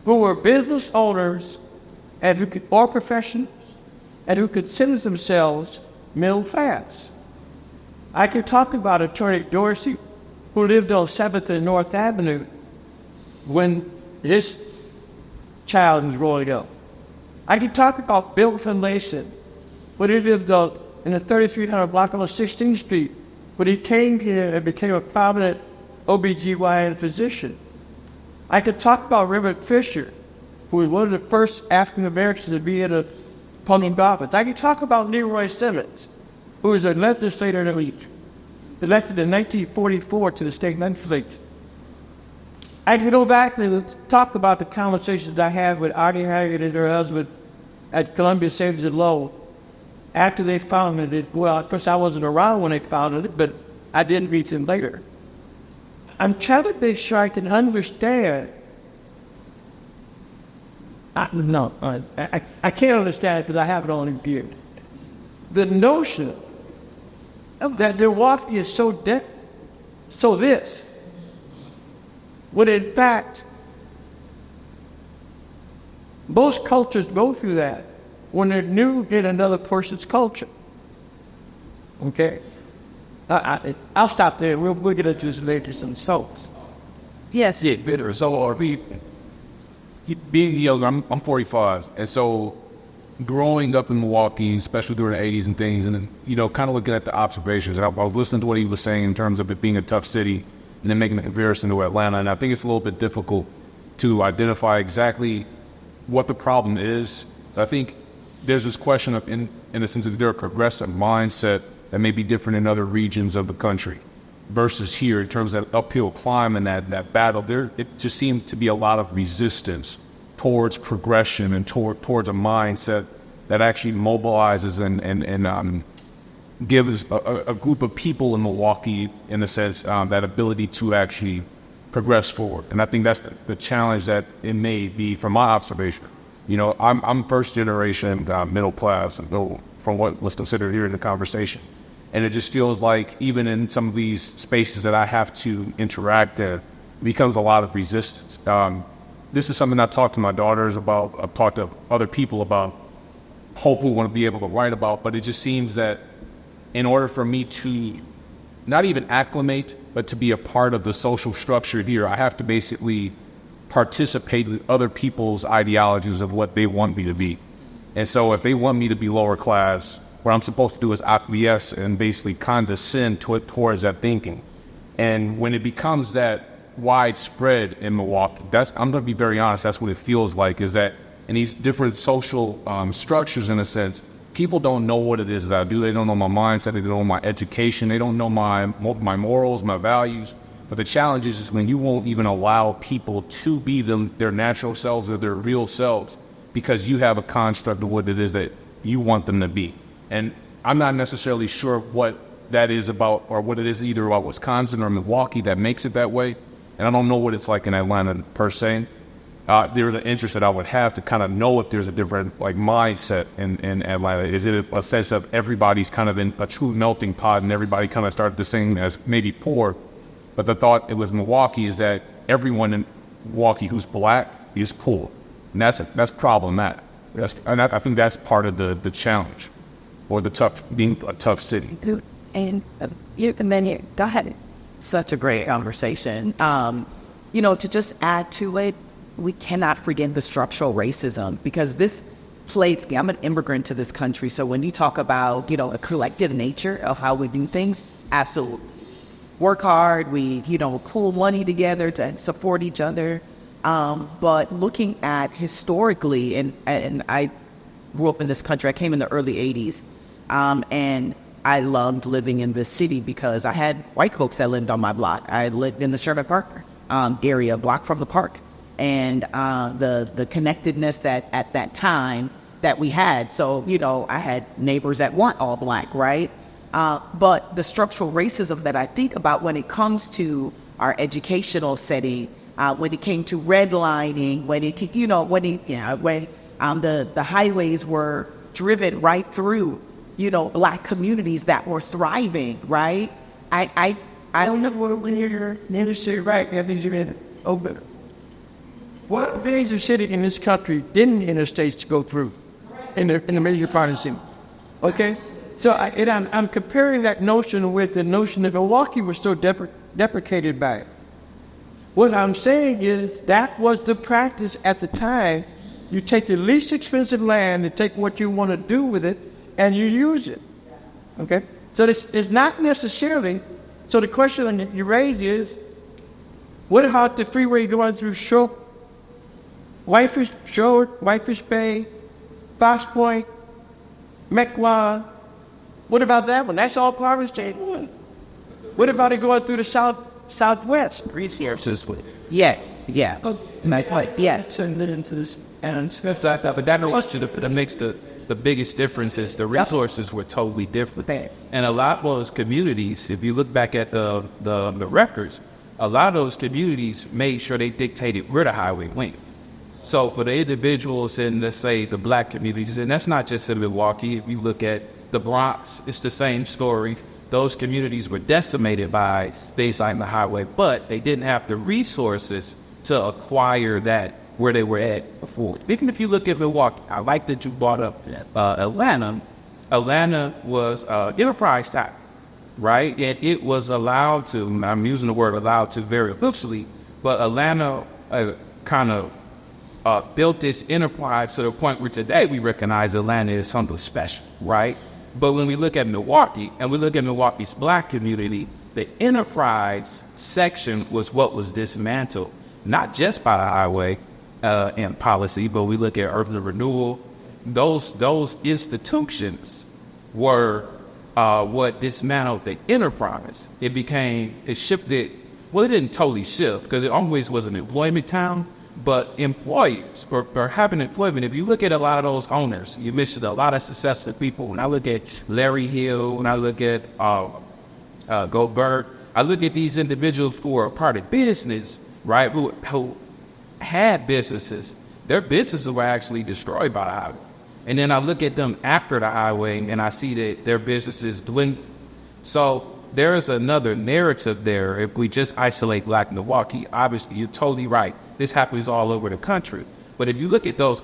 who were business owners and or professionals, and who considered themselves middle class. I could talk about Attorney Dorsey, who lived on 7th and North Avenue when his child was growing up. I could talk about Bill Finlayson, when he lived in the 3300 block on 16th Street, when he came here and became a prominent OBGYN physician. I could talk about Reverend Fisher, who was one of the first African Americans to be in a public office. I could talk about Leroy Simmons, who was a legislator that was elected in 1944 to the state legislature. I could go back and talk about the conversations I had with Artie Harriet and her husband at Columbia Savings and Loan after they founded it. Well, of course, I wasn't around when they founded it, but I did meet them later. I'm trying to make sure I can understand. I can't understand it because I have it all in view. The notion that Milwaukee is so this, when in fact, most cultures go through that when they're new in another person's culture. Okay? I'll stop there. We'll get into this later, some souls. Yes. Yeah, better. So, being young, I'm 45, and so growing up in Milwaukee, especially during the 80s and things, and then, you know, kind of looking at the observations, I was listening to what he was saying in terms of it being a tough city and then making a comparison to Atlanta. And I think it's a little bit difficult to identify exactly what the problem is. I think there's this question of, in the sense that there a progressive mindset that may be different in other regions of the country versus here in terms of that uphill climb and that battle. It just seems to be a lot of resistance towards progression and towards a mindset that actually mobilizes and gives a group of people in Milwaukee, in a sense, that ability to actually progress forward. And I think that's the challenge that it may be from my observation. You know, I'm first generation middle class, and from what was considered here in the conversation. And it just feels like even in some of these spaces that I have to interact in, it becomes a lot of resistance. This is something I've talked to my daughters about, I've talked to other people about, hopefully want to be able to write about, but it just seems that in order for me to not even acclimate, but to be a part of the social structure here, I have to basically participate with other people's ideologies of what they want me to be. And so if they want me to be lower class, what I'm supposed to do is acquiesce and basically condescend towards that thinking. And when it becomes that widespread in Milwaukee, I'm going to be very honest, that's what it feels like, is that in these different social structures, in a sense, people don't know what it is that I do. They don't know my mindset, they don't know my education, they don't know my morals, my values. But the challenge is when you won't even allow people to be their natural selves or their real selves because you have a construct of what it is that you want them to be. And I'm not necessarily sure what that is about, or what it is either about Wisconsin or Milwaukee that makes it that way. And I don't know what it's like in Atlanta per se. There's an interest that I would have to kind of know if there's a different mindset in Atlanta. Is it a sense of everybody's kind of in a true melting pot and everybody kind of started the same as maybe poor? But the thought it was Milwaukee is that everyone in Milwaukee who's black is poor. And that's problematic. I think that's part of the challenge, or being a tough city. And then go ahead. Such a great conversation. To just add to it, we cannot forget the structural racism, because this plates me. I'm an immigrant to this country, so when you talk about, a collective nature of how we do things, absolutely. Work hard, we, pool money together to support each other. But looking at historically, and I grew up in this country, I came in the early 80s, and I loved living in this city because I had white folks that lived on my block. I lived in the Sherman Park area, a block from the park. And the connectedness that at that time that we had. So, I had neighbors that weren't all black, right? But the structural racism that I think about when it comes to our educational setting, when it came to redlining, when the highways were driven right through, black communities that were thriving, right? I don't know when you're in the industry, right? That means you're in open. What major city in this country didn't interstates go through in the major part of the city? Okay? So I'm comparing that notion with the notion that Milwaukee was so deprecated by it. What I'm saying is that was the practice at the time. You take the least expensive land and take what you want to do with it, and you use it. Okay? So it's not necessarily. So the question that you raise is, what about the freeway going through Whitefish Bay, Fox Point, Mequon? What about that one? That's all part of the state one. What about it going through the southwest? Resources. Yes, yeah. My point, yes. But that makes the biggest difference is the resources were totally different. And a lot of those communities, if you look back at the records, a lot of those communities made sure they dictated where the highway went. So for the individuals in, let's say, the black communities, and that's not just in Milwaukee, if you look at the Bronx, it's the same story. Those communities were decimated by things like the highway, but they didn't have the resources to acquire that where they were at before. Even if you look at Milwaukee, I like that you brought up Atlanta. Atlanta was enterprise type, right? And it was allowed to, I'm using the word allowed to very loosely, but Atlanta kind of built this enterprise to the point where today we recognize Atlanta as something special, right? But when we look at Milwaukee and we look at Milwaukee's Black community, the enterprise section was what was dismantled, not just by the highway and policy, but we look at urban renewal. Those institutions were what dismantled the enterprise. It shifted, well, it didn't totally shift because it always was an employment town, but employers or having employment, if you look at a lot of those owners, you mentioned a lot of successful people. When I look at Larry Hill, when I look at Goldberg, I look at these individuals who are a part of business, right, who had businesses. Their businesses were actually destroyed by the highway. And then I look at them after the highway and I see that their businesses dwindle. So there is another narrative there. If we just isolate Black Milwaukee, obviously you're totally right. This happens all over the country. But if you look at those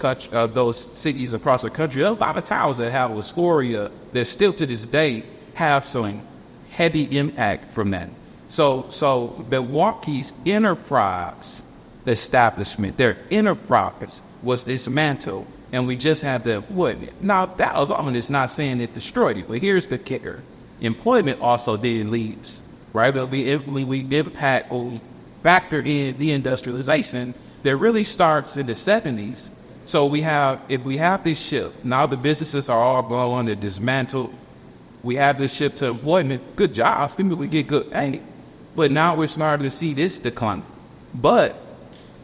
cities across the country, there are a lot of towns that have dysphoria that still to this day have some heavy impact from that. So Milwaukee's enterprise establishment, their enterprise was dismantled, and we just have the employment. Now, that alone is not saying it destroyed it, but here's the kicker. Employment also didn't leave, right? But we impact or we factor in the industrialization that really starts in the 70s. So if we have this shift, now the businesses are all going to dismantle. We have this shift to employment, good jobs, people we get good pay. But now we're starting to see this decline. But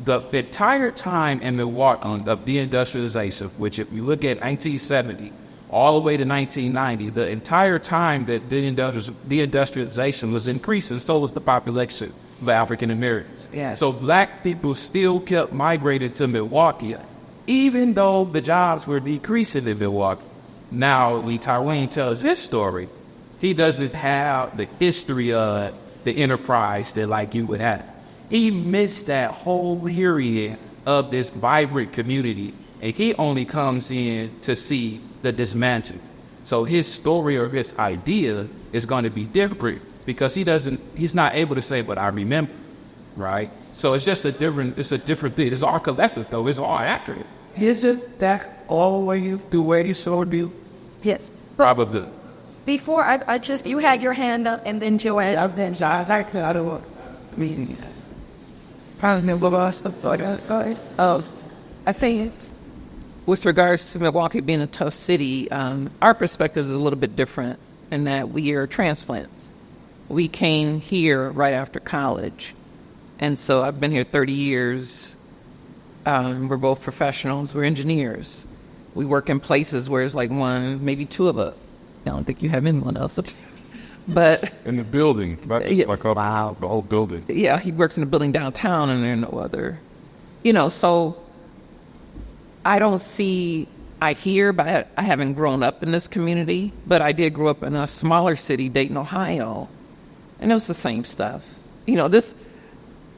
the entire time in Milwaukee of deindustrialization, which if you look at 1970 all the way to 1990, the entire time that deindustrialization was increasing, so was the population of African Americans. Yeah. So Black people still kept migrating to Milwaukee, even though the jobs were decreasing in Milwaukee. Now, when Tywin tells his story, he doesn't have the history of the enterprise that like you would have. He missed that whole period of this vibrant community, and he only comes in to see the dismantling. So his story or his idea is going to be different because he's not able to say, but I remember, right? So it's just a different thing. It's all collective though, it's all accurate. Is it that always the way you saw you? Yes. Probably. Before you had your hand up and then Joanne. I don't want, I think with regards to Milwaukee being a tough city, our perspective is a little bit different in that we are transplants. We came here right after college. And so I've been here 30 years. We're both professionals. We're engineers. We work in places where it's like one, maybe two of us. I don't think you have anyone else. But in the building, yeah, like the whole building. Yeah, he works in a building downtown, and there are no other, so I hear, but I haven't grown up in this community, but I did grow up in a smaller city, Dayton, Ohio, and it was the same stuff. This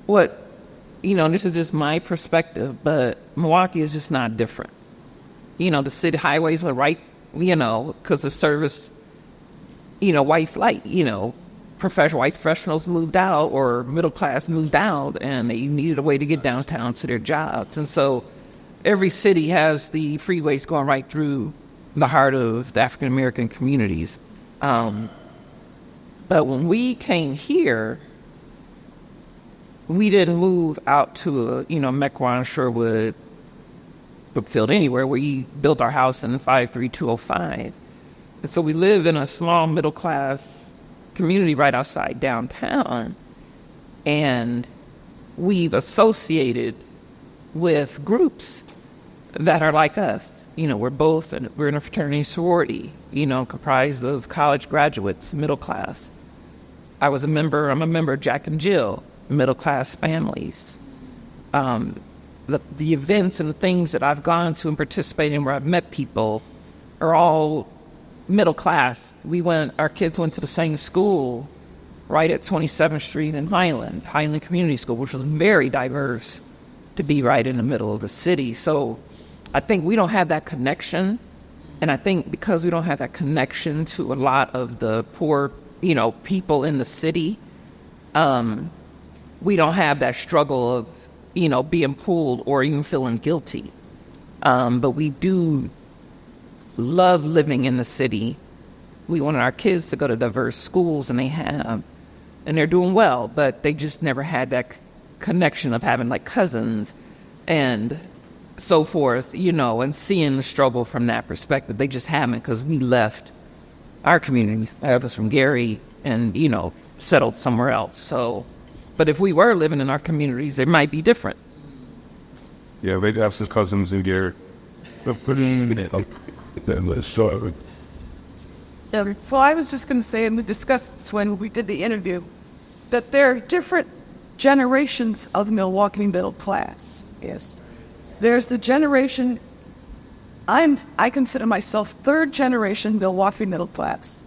is just my perspective, but Milwaukee is just not different. The city highways were right, because the service, white flight, white professionals moved out or middle class moved out, and they needed a way to get downtown to their jobs. And so every city has the freeways going right through the heart of the African American communities. But when we came here, we didn't move out to Mequon, Sherwood, Brookfield, anywhere. We built our house in 53205. And so we live in a small middle class community right outside downtown. And we've associated with groups that are like us. We're in a fraternity sorority, comprised of college graduates, middle class. I'm a member of Jack and Jill, middle class families. The events and the things that I've gone to and participated in where I've met people are all middle class. Our kids went to the same school right at 27th Street in Highland Community School, which was very diverse to be right in the middle of the city. So I think we don't have that connection. And I think because we don't have that connection to a lot of the poor, people in the city, we don't have that struggle of being pulled or even feeling guilty. But we do love living in the city. We wanted our kids to go to diverse schools, and they have, and they're doing well, but they just never had that connection of having like cousins and so forth, and seeing the struggle from that perspective. They just haven't, because we left our community. I was from Gary and, settled somewhere else. So, but if we were living in our communities, it might be different. Yeah, they have some cousins in Gary. Well, I was just going to say, and we discussed this when we did the interview, that there are different generations of Milwaukee middle class. Yes. There's the generation, I consider myself third generation Milwaukee middle class.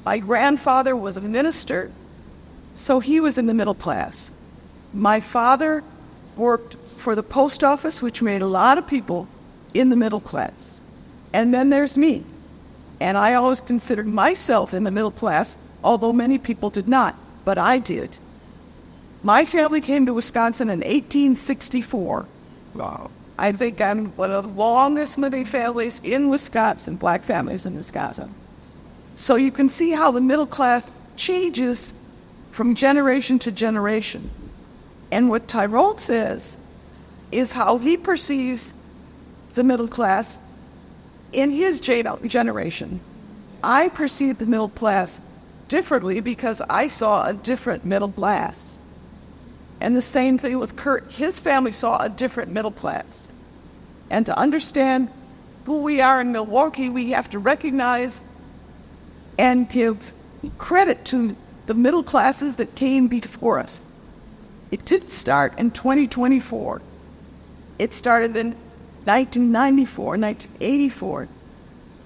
My grandfather was a minister, so he was in the middle class. My father worked for the post office, which made a lot of people in the middle class. And then there's me. And I always considered myself in the middle class, although many people did not, but I did. My family came to Wisconsin in 1864. Wow. I think I'm one of the longest living families in Wisconsin, black families in Wisconsin. So you can see how the middle class changes from generation to generation. And what Tyrone says is how he perceives the middle class in his generation. I perceive the middle class differently because I saw a different middle class. And the same thing with Kurt. His family saw a different middle class. And to understand who we are in Milwaukee, we have to recognize and give credit to the middle classes that came before us. It didn't start in 2024. It started in 1994, 1984,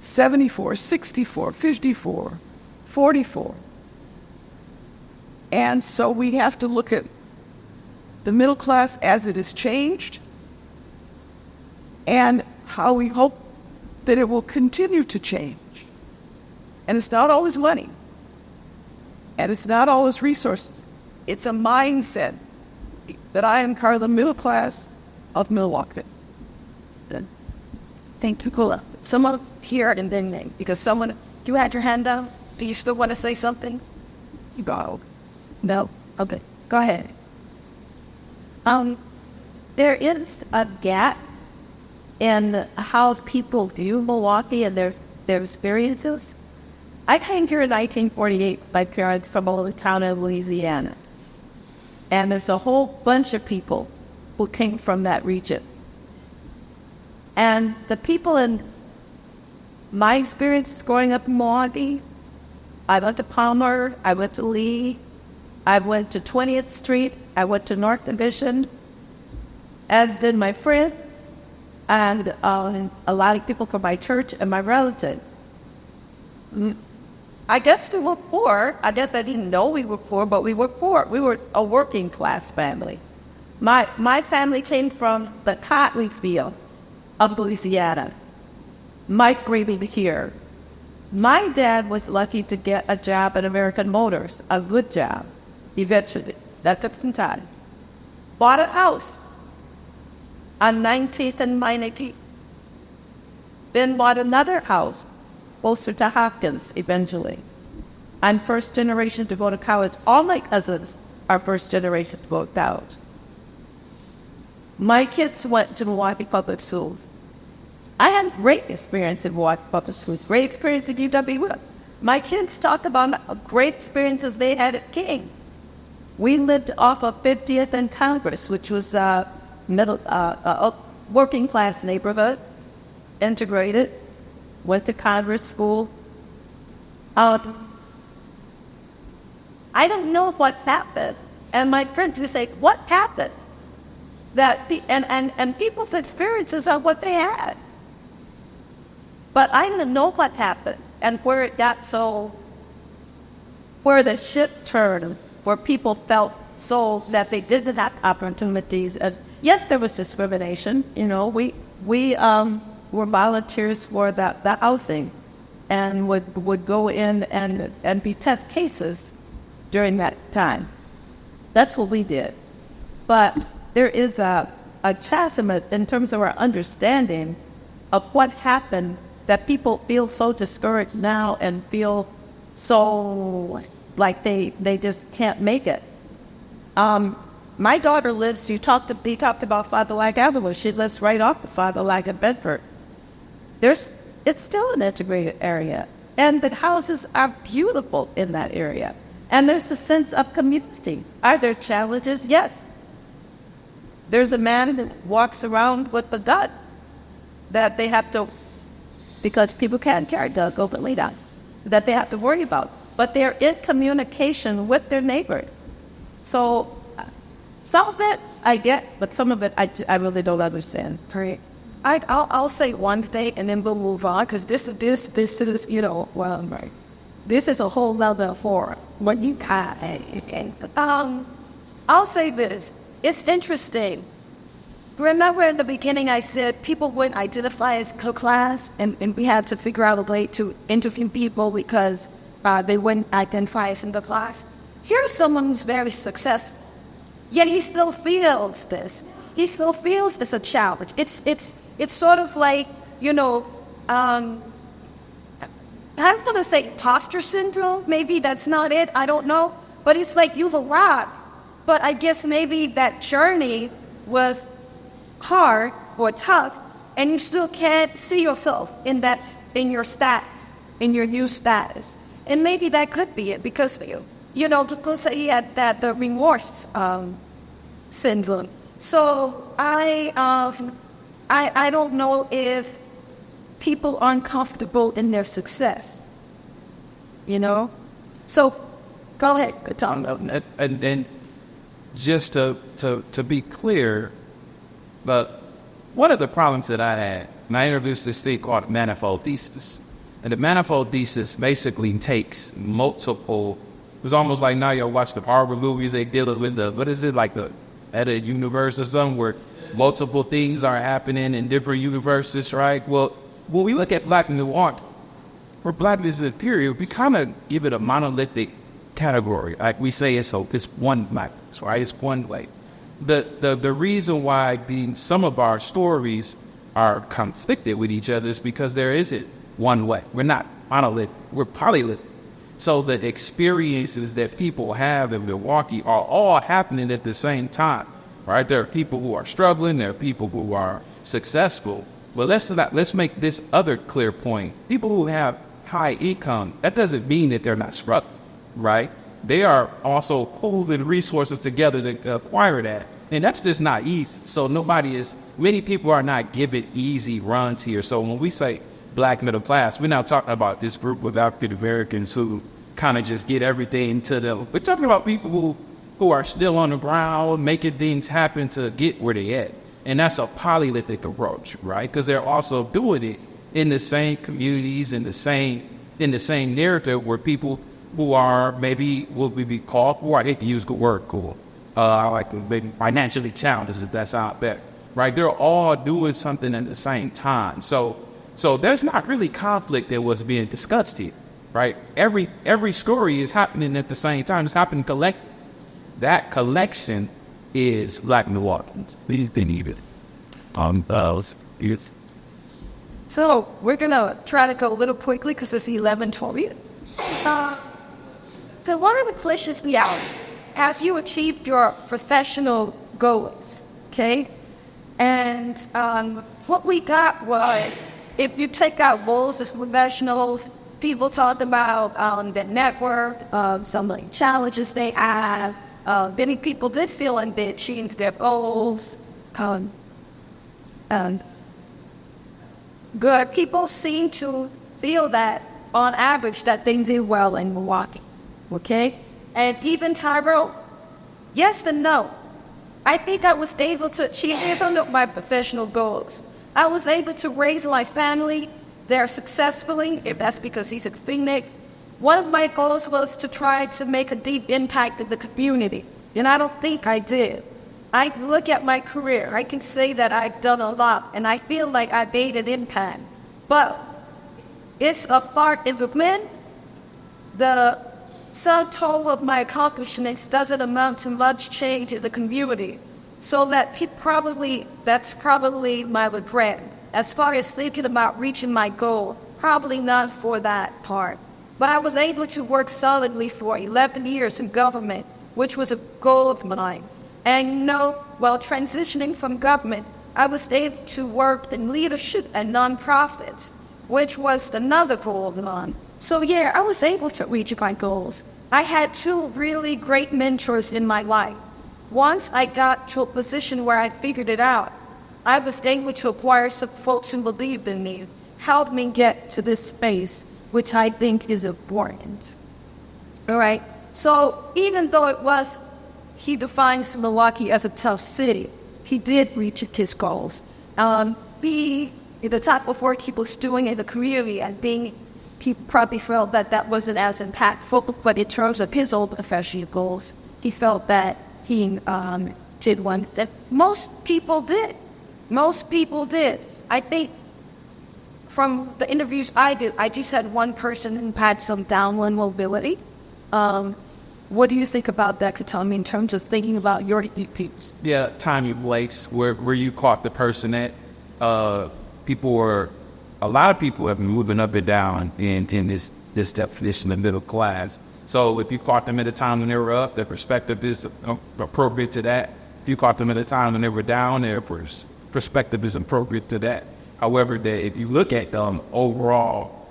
74, 64, 54, 44. And so we have to look at the middle class as it has changed and how we hope that it will continue to change. And it's not always money. And it's not always resources. It's a mindset that I am part of the middle class of Milwaukee. Thank you, Kula. Someone here and then name, because someone, you had your hand down. Do you still want to say something? You go. No? Okay. Go ahead. There is a gap in how people view Milwaukee and their experiences. I came here in 1948, my parents from a little town in Louisiana. And there's a whole bunch of people who came from that region. And the people in my experience growing up in Milwaukee, I went to Palmer, I went to Lee, I went to 20th Street, I went to North Division, as did my friends, and a lot of people from my church and my relatives. I guess we were poor. I guess I didn't know we were poor, but we were poor. We were a working class family. My family came from the cotton fields of Louisiana, migrated here. My dad was lucky to get a job at American Motors, a good job, eventually. That took some time. Bought a house on 19th and Meineke. Then bought another house closer to Hopkins eventually. I'm first generation to go to college. All my cousins are first generation to go to college. My kids went to Milwaukee Public Schools. I had great experience in Milwaukee Public Schools, great experience at UW-Milwaukee. My kids talk about great experiences they had at King. We lived off of 50th and Congress, which was a working class neighborhood, integrated, went to Congress school. I don't know what happened. And my friends would say, what happened? And people's experiences are what they had. But I didn't know what happened and where it got so, where the ship turned, where people felt so that they didn't have opportunities. And yes, there was discrimination. We were volunteers for the housing and would go in and be test cases during that time. That's what we did. But there is a chasm in terms of our understanding of what happened, that people feel so discouraged now and feel so like they just can't make it. My daughter lives, he talked about Father Lag Avenue. She lives right off the Father Lag in Bedford. It's still an integrated area, and the houses are beautiful in that area. And there's a sense of community. Are there challenges? Yes. There's a man that walks around with the gun that they have to, because people can't carry guns openly now, that they have to worry about. But they're in communication with their neighbors. So some of it I get, but some of it I really don't understand. Great. I'll say one thing and then we'll move on, because this is right. This is a whole other forum. What you I'll say this. It's interesting. Remember in the beginning I said people wouldn't identify as co-class, and we had to figure out a way to interview people because they wouldn't identify as in the class. Here's someone who's very successful, yet he still feels this. He still feels it's a challenge. It's sort of like, I was going to say imposter syndrome. Maybe that's not it. I don't know. But it's like you've arrived. But I guess maybe that journey was hard or tough, and you still can't see yourself in your status, in your new status. And maybe that could be it, because let's say he had the remorse syndrome. So I don't know if people aren't comfortable in their success, So go ahead, Kitonga. And just to be clear, but one of the problems that I had, and I introduced this thing called manifold thesis. And the manifold thesis basically takes multiple, it's almost like now you'll watch the Marvel movies, they deal with the meta universe or something where multiple things are happening in different universes, right? Well, when we look at Black Milwaukee, where Blackness is inferior, we kind of give it a monolithic category. Like we say, it's one Blackness, right? It's one way. The reason why some of our stories are conflicted with each other is because there isn't one way. We're not monolithic, we're polylithic. So the experiences that people have in Milwaukee are all happening at the same time, right? There are people who are struggling, there are people who are successful. But let's make this other clear point. People who have high income, that doesn't mean that they're not struggling, right? They are also pooling resources together to acquire that. And that's just not easy. So many people are not given easy runs here. So when we say Black middle class, we're not talking about this group of African Americans who kind of just get everything to them. We're talking about people who are still on the ground, making things happen to get where they at. And that's a polylithic approach, right? Because they're also doing it in the same communities, in the same narrative where people who are maybe will be called, I hate to use the word cool, like maybe financially challenged, if that sounds better, right? They're all doing something at the same time. So there's not really conflict that was being discussed here, right? Every story is happening at the same time. It's happening collectively. That collection is Black Milwaukeeans. So we're going to try to go a little quickly because it's 11:20. So what are the clinches reality as you achieved your professional goals, okay? And what we got was, if you take out roles as professionals, people talked about the network, some of the challenges they have. Many people did feel like they achieved their goals. And good people seem to feel that, on average, that they did well in Milwaukee, okay? And even Tyrell, yes and no. I think I was able to achieve my professional goals. I was able to raise my family there successfully, if that's because he's a Phoenix. One of my goals was to try to make a deep impact in the community, and I don't think I did. I look at my career, I can say that I've done a lot, and I feel like I made an impact. But it's a part of the men. The sum total of my accomplishments doesn't amount to much change in the community. So that's probably my regret. As far as thinking about reaching my goal, probably not for that part. But I was able to work solidly for 11 years in government, which was a goal of mine. And while transitioning from government, I was able to work in leadership and nonprofits, which was another goal of mine. So yeah, I was able to reach my goals. I had two really great mentors in my life. Once I got to a position where I figured it out, I was able to acquire some folks who believed in me, helped me get to this space, which I think is important. All right. So even though he defines Milwaukee as a tough city, he did reach his goals. The type of work he was doing in the community he probably felt that wasn't as impactful, but in terms of his own professional goals, he felt that he did ones that most people did. Most people did. I think from the interviews I did, I just had one person who had some downwind mobility. What do you think about that, Kitonga, in terms of thinking about your peeps? Yeah, time you place where you caught the person at. A lot of people have been moving up and down in this definition of middle class. So if you caught them at a time when they were up, their perspective is appropriate to that. If you caught them at a time when they were down, their perspective is appropriate to that. However, if you look at overall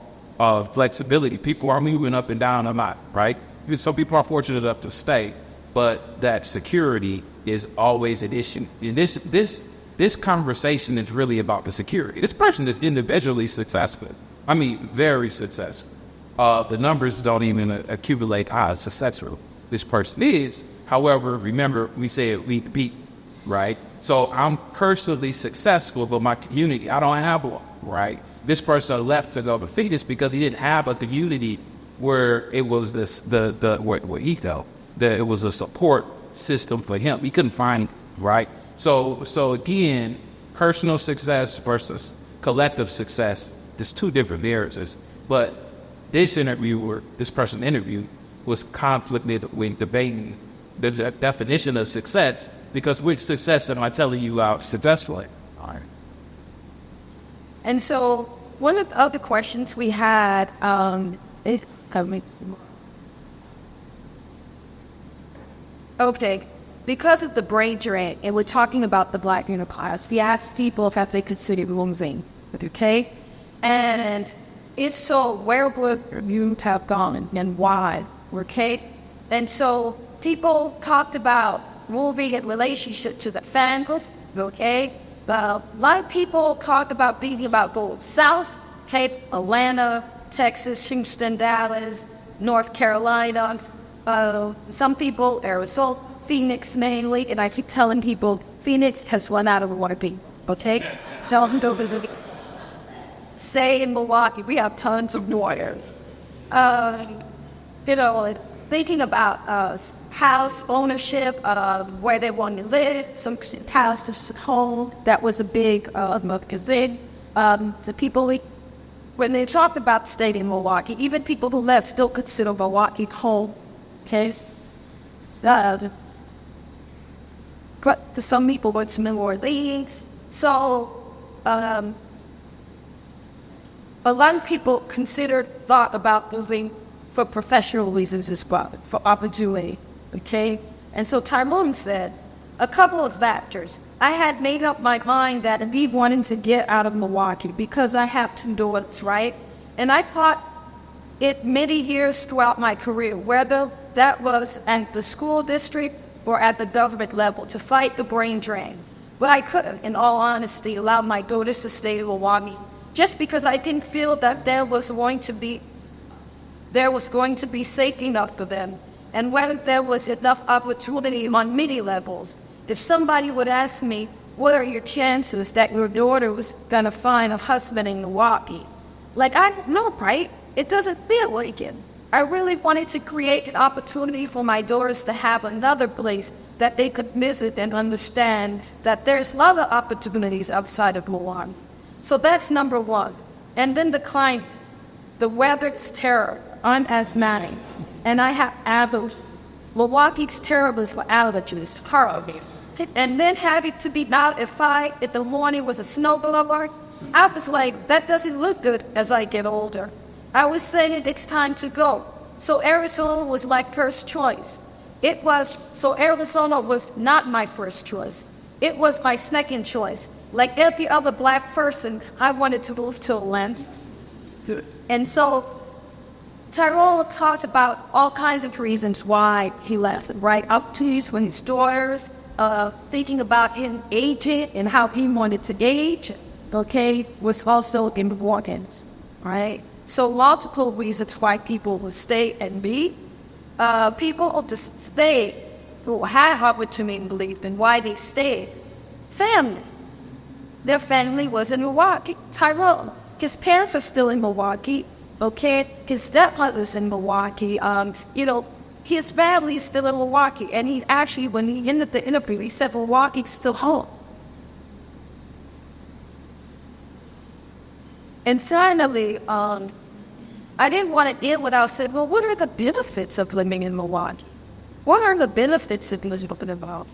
flexibility, people are moving up and down a lot, right? Some people are fortunate enough to stay, but that security is always an issue. And this conversation is really about the security. This person is individually successful. I mean, very successful. The numbers don't even accumulate how successful this person is. However, remember, we say we beat, right? So I'm personally successful, but my community, I don't have one, right? This person left to go to Phoenix because he didn't have a community where it was where he felt that it was a support system for him. He couldn't find it, right? So again, personal success versus collective success, there's two different narratives. But this person interviewed, was conflicted with debating the definition of success, because which success am I telling you out successfully? All right. And so one of the other questions we had is coming. Okay. Because of the brain drain, and we're talking about the Black middle class, we asked people if they considered moving, okay? And if so, where would you have gone and why, okay? And so people talked about moving in relationship to the family, okay? A lot of people talked about thinking about going south, okay? Atlanta, Texas, Houston, Dallas, North Carolina, some people, Arizona, Phoenix mainly, and I keep telling people Phoenix has run out of water people, okay? Say in Milwaukee, we have tons of lawyers. Thinking about house ownership, where they want to live, some houses at home, that was a big gazette. The people, when they talk about staying in Milwaukee, even people who left still consider Milwaukee home, okay? But to some people, went to New Orleans. So a lot of people thought about moving for professional reasons as well, for opportunity, okay? And so Tyrone said, a couple of factors. I had made up my mind that I wanted to get out of Milwaukee because I have two daughters, right? And I thought it many years throughout my career, whether that was at the school district or at the government level, to fight the brain drain. But I couldn't, in all honesty, allow my daughters to stay in Milwaukee just because I didn't feel that there was going to be safe enough for them, and whether there was enough opportunity on many levels. If somebody would ask me, what are your chances that your daughter was gonna find a husband in Milwaukee? I don't know, right? It doesn't feel like it. I really wanted to create an opportunity for my daughters to have another place that they could visit and understand that there's a lot of opportunities outside of Milwaukee. So that's number one. And then the climate. The weather is terrible. I'm asthmatic. And I have allergies. Milwaukee's terrible for allergies. Horrible. and then having to be out at 5 in the morning with a snowblower, I was like, that doesn't look good as I get older. I was saying it's time to go. So Arizona was like first choice. Arizona was not my first choice. It was my second choice. Like every other black person, I wanted to move to Atlanta. And so Tyrone talks about all kinds of reasons why he left, right? Opportunities with his daughters, thinking about him aging and how he wanted to age, was also important, right? So multiple reasons why people will stay and leave. People will just stay who had opportunity to leave and why they stayed. Family. Their family was in Milwaukee. Tyrone, his parents are still in Milwaukee, His stepmother's in Milwaukee. His family is still in Milwaukee. And he actually, when he ended the interview, he said Milwaukee's still home. And finally, I didn't want to end without saying, well, what are the benefits of living in Milwaukee? What are the benefits of living about?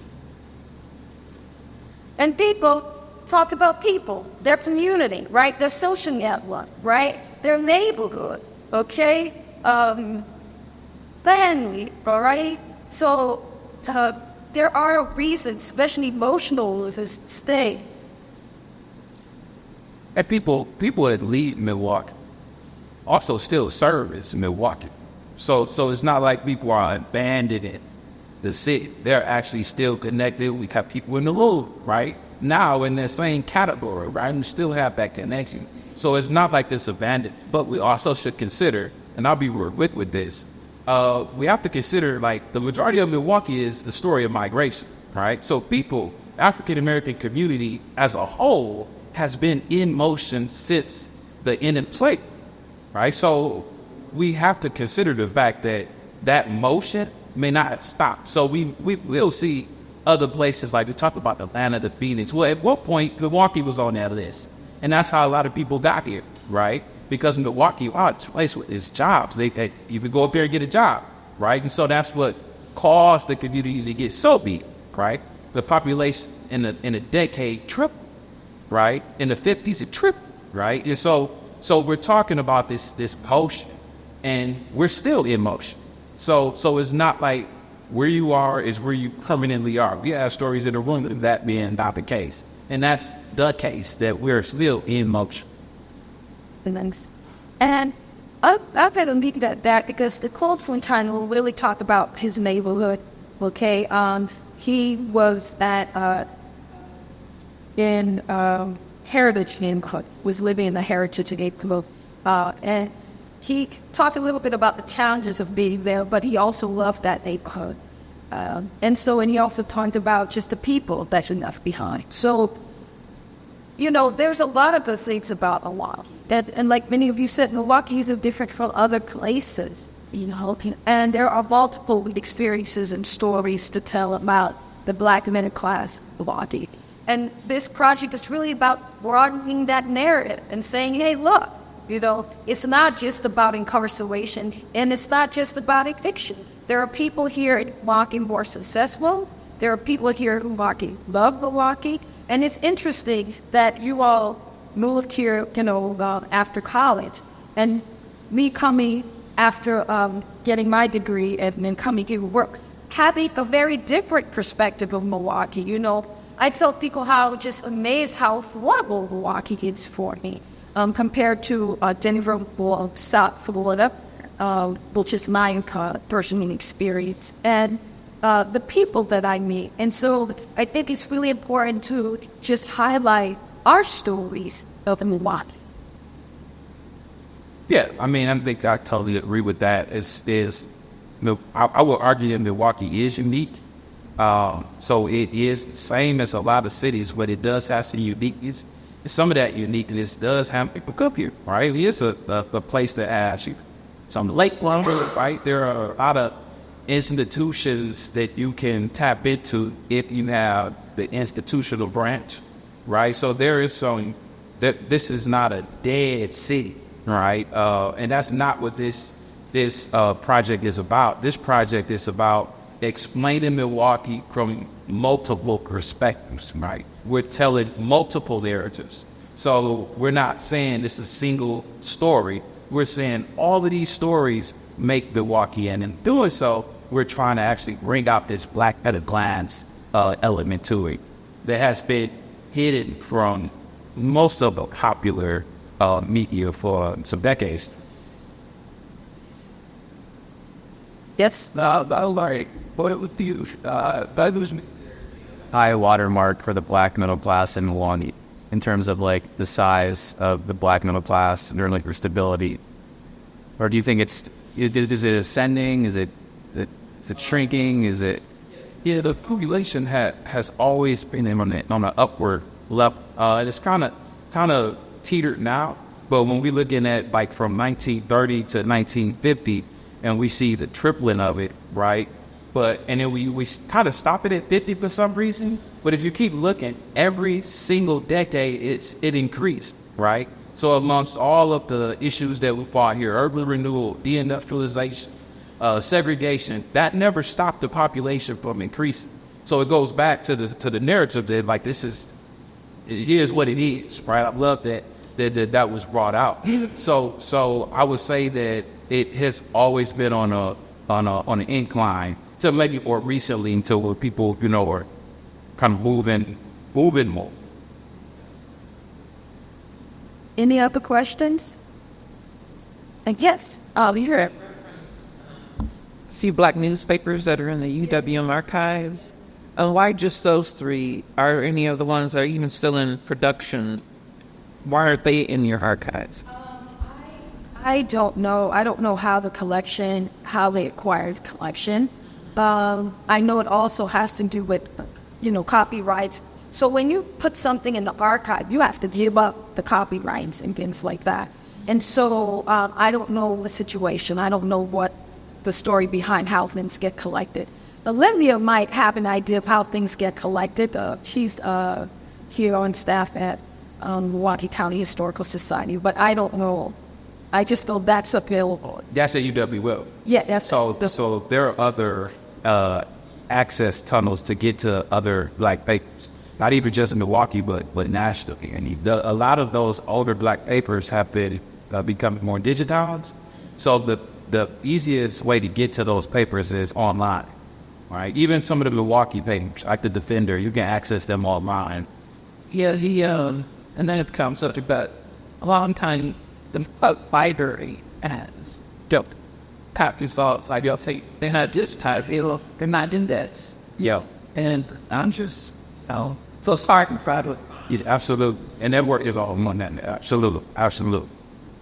And people talk about people, their community, right? Their social network, right? Their neighborhood, family, all right? So there are reasons, especially emotional, to stay. And people that leave Milwaukee also still serve as Milwaukee. So it's not like people are abandoning the city. They're actually still connected. We have people in the loop, right? Now in the same category, right? And still have that connection. So it's not like this abandoned, but we also should consider, and I'll be real quick with this, we have to consider like the majority of Milwaukee is the story of migration, right? So people, African-American community as a whole has been in motion since the end of slavery, right? So we have to consider the fact that that motion may not have stopped. So we will see other places like we talked about Atlanta, the Phoenix. Well, at what point Milwaukee was on that list? And that's how a lot of people got here, right? Because Milwaukee, it's a place with its jobs. You could go up there and get a job, right? And so that's what caused the community to get so big, right? The population in a decade tripled, right? In the 50s, it tripled, right? And so we're talking about this motion, and we're still in motion. So it's not like where you are is where you permanently are. We have stories in the room of that being not the case. And that's the case, that we're still in motion. And I've had to leave that because the Cold Fontaine will really talk about his neighborhood, he was in Heritage neighborhood, was living in the Heritage neighborhood, and he talked a little bit about the challenges of being there, but he also loved that neighborhood. And he also talked about just the people that he left behind. So, there's a lot of those things about Milwaukee. And like many of you said, Milwaukee is different from other places, and there are multiple experiences and stories to tell about the Black middle class Milwaukee. And this project is really about broadening that narrative and saying, hey, look, it's not just about incarceration, and it's not just about eviction. There are people here in Milwaukee more successful. There are people here in Milwaukee love Milwaukee. And it's interesting that you all moved here, after college. And me coming after getting my degree and then coming here to work, having a very different perspective of Milwaukee. I tell people how just amazed how affordable Milwaukee is for me. Compared to Denver or South Florida, which is my personal experience, and the people that I meet. And so I think it's really important to just highlight our stories of Milwaukee. Yeah, I think I totally agree with that. I will argue that Milwaukee is unique. So it is the same as a lot of cities, but it does have some uniqueness. Some of that uniqueness does have people come here, right? It is a place that has some lakefront, right? There are a lot of institutions that you can tap into if you have the institutional branch, right? So there is this is not a dead city, right? And that's not what this project is about. This project is about explaining Milwaukee from multiple perspectives, right? We're telling multiple narratives. So we're not saying this is a single story. We're saying all of these stories make Milwaukee, and in doing so, we're trying to actually bring out this black at a glance element to it that has been hidden from most of the popular media for some decades. Yes. Like, what would you, that was High watermark for the black middle class in Milwaukee in terms of like the size of the black middle class and like their stability? Or do you think is it ascending? Is it shrinking? Is it? Yeah, the population has always been on an upward level. And it's kind of teetered now. But when we're looking at like from 1930 to 1950, and we see the tripling of it, right? And then we kind of stop it at 50 for some reason. But if you keep looking, every single decade it increased, right? So amongst all of the issues that we fought here, urban renewal, deindustrialization, segregation, that never stopped the population from increasing. So it goes back to the narrative that like it is what it is, right? I love that was brought out. So I would say that it has always been on an incline to maybe more recently until where people, are kind of moving more. Any other questions? And yes, I'll be here. Few black newspapers that are in the UW archives. And why just those three? Are any of the ones that are even still in production? Why aren't they in your archives? I don't know. I don't know how they acquired the collection. I know it also has to do with, copyrights. So when you put something in the archive, you have to give up the copyrights and things like that. And so I don't know the situation. I don't know what the story behind how things get collected. Olivia might have an idea of how things get collected. She's here on staff at Milwaukee County Historical Society, but I don't know. I just know that's available. That's at UW-Will. Yeah, that's so there are other access tunnels to get to other black papers, not even just in Milwaukee, but nationally. And a lot of those older black papers have been becoming more digitized. So the easiest way to get to those papers is online, right? Even some of the Milwaukee papers, like the Defender, you can access them online. Yeah, and then it comes up about a long time. The library has built copies of, like you'll say, they're not digitized, they're not indexed. Yeah. And I'm just, so sorry to try to. Yeah, absolutely. And that work is all on that. Absolutely.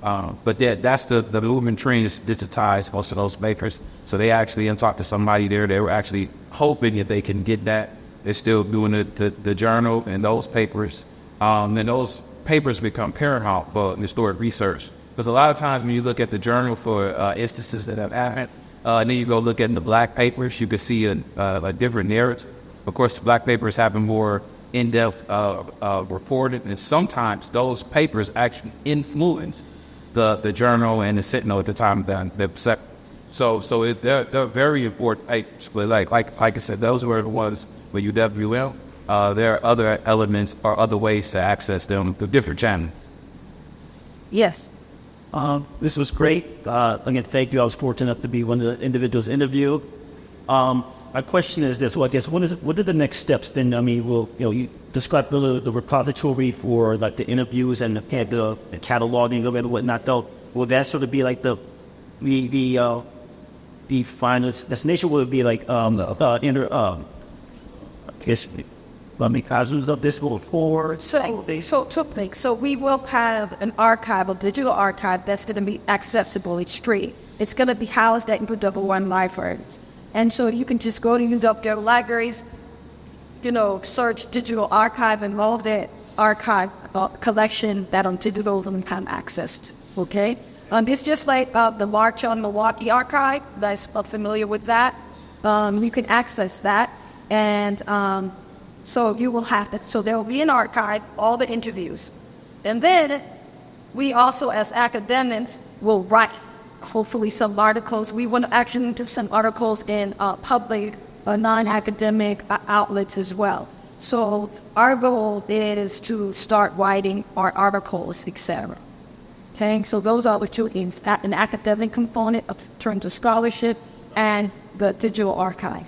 But that's the movement trend is digitized most of those papers. So they actually, and talked to somebody there, they were actually hoping that they can get that. They're still doing the journal and those papers. And those papers become paramount for historic research. Because a lot of times when you look at the journal for instances that have happened, and then you go look at the black papers, you can see a different narrative. Of course, the black papers have been more in-depth reported, and sometimes those papers actually influence the journal and the Sentinel at the time that so they're very important papers. But like I said, those were the ones with UWL. There are other elements or other ways to access them through different channels. Yes. This was great. Again, thank you. I was fortunate enough to be one of the individuals interviewed. My question is this: well, I guess what are the next steps? Then you described the repository for like the interviews and the cataloging of it and whatnot. Though, will that sort of be like the final destination? Will it be like because of this going forward? So two things. So we will have an archive, a digital archive that's going to be accessible. It's free. It's going to be housed at UW libraries. And so you can just go to UW libraries, search digital archive and all that archive collection that on digital and have access to, okay? It's just like the March on Milwaukee archive, that's familiar with that. You can access that. And so you will have that. So there will be an archive, all the interviews. And then we also, as academics, will write hopefully some articles. We want to actually do some articles in public non-academic outlets as well. So our goal is to start writing our articles, etc. Okay, so those are the two things, an academic component in terms of scholarship and the digital archive.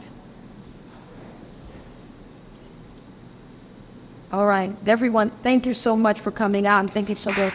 All right, everyone, thank you so much for coming out, and thank you so much.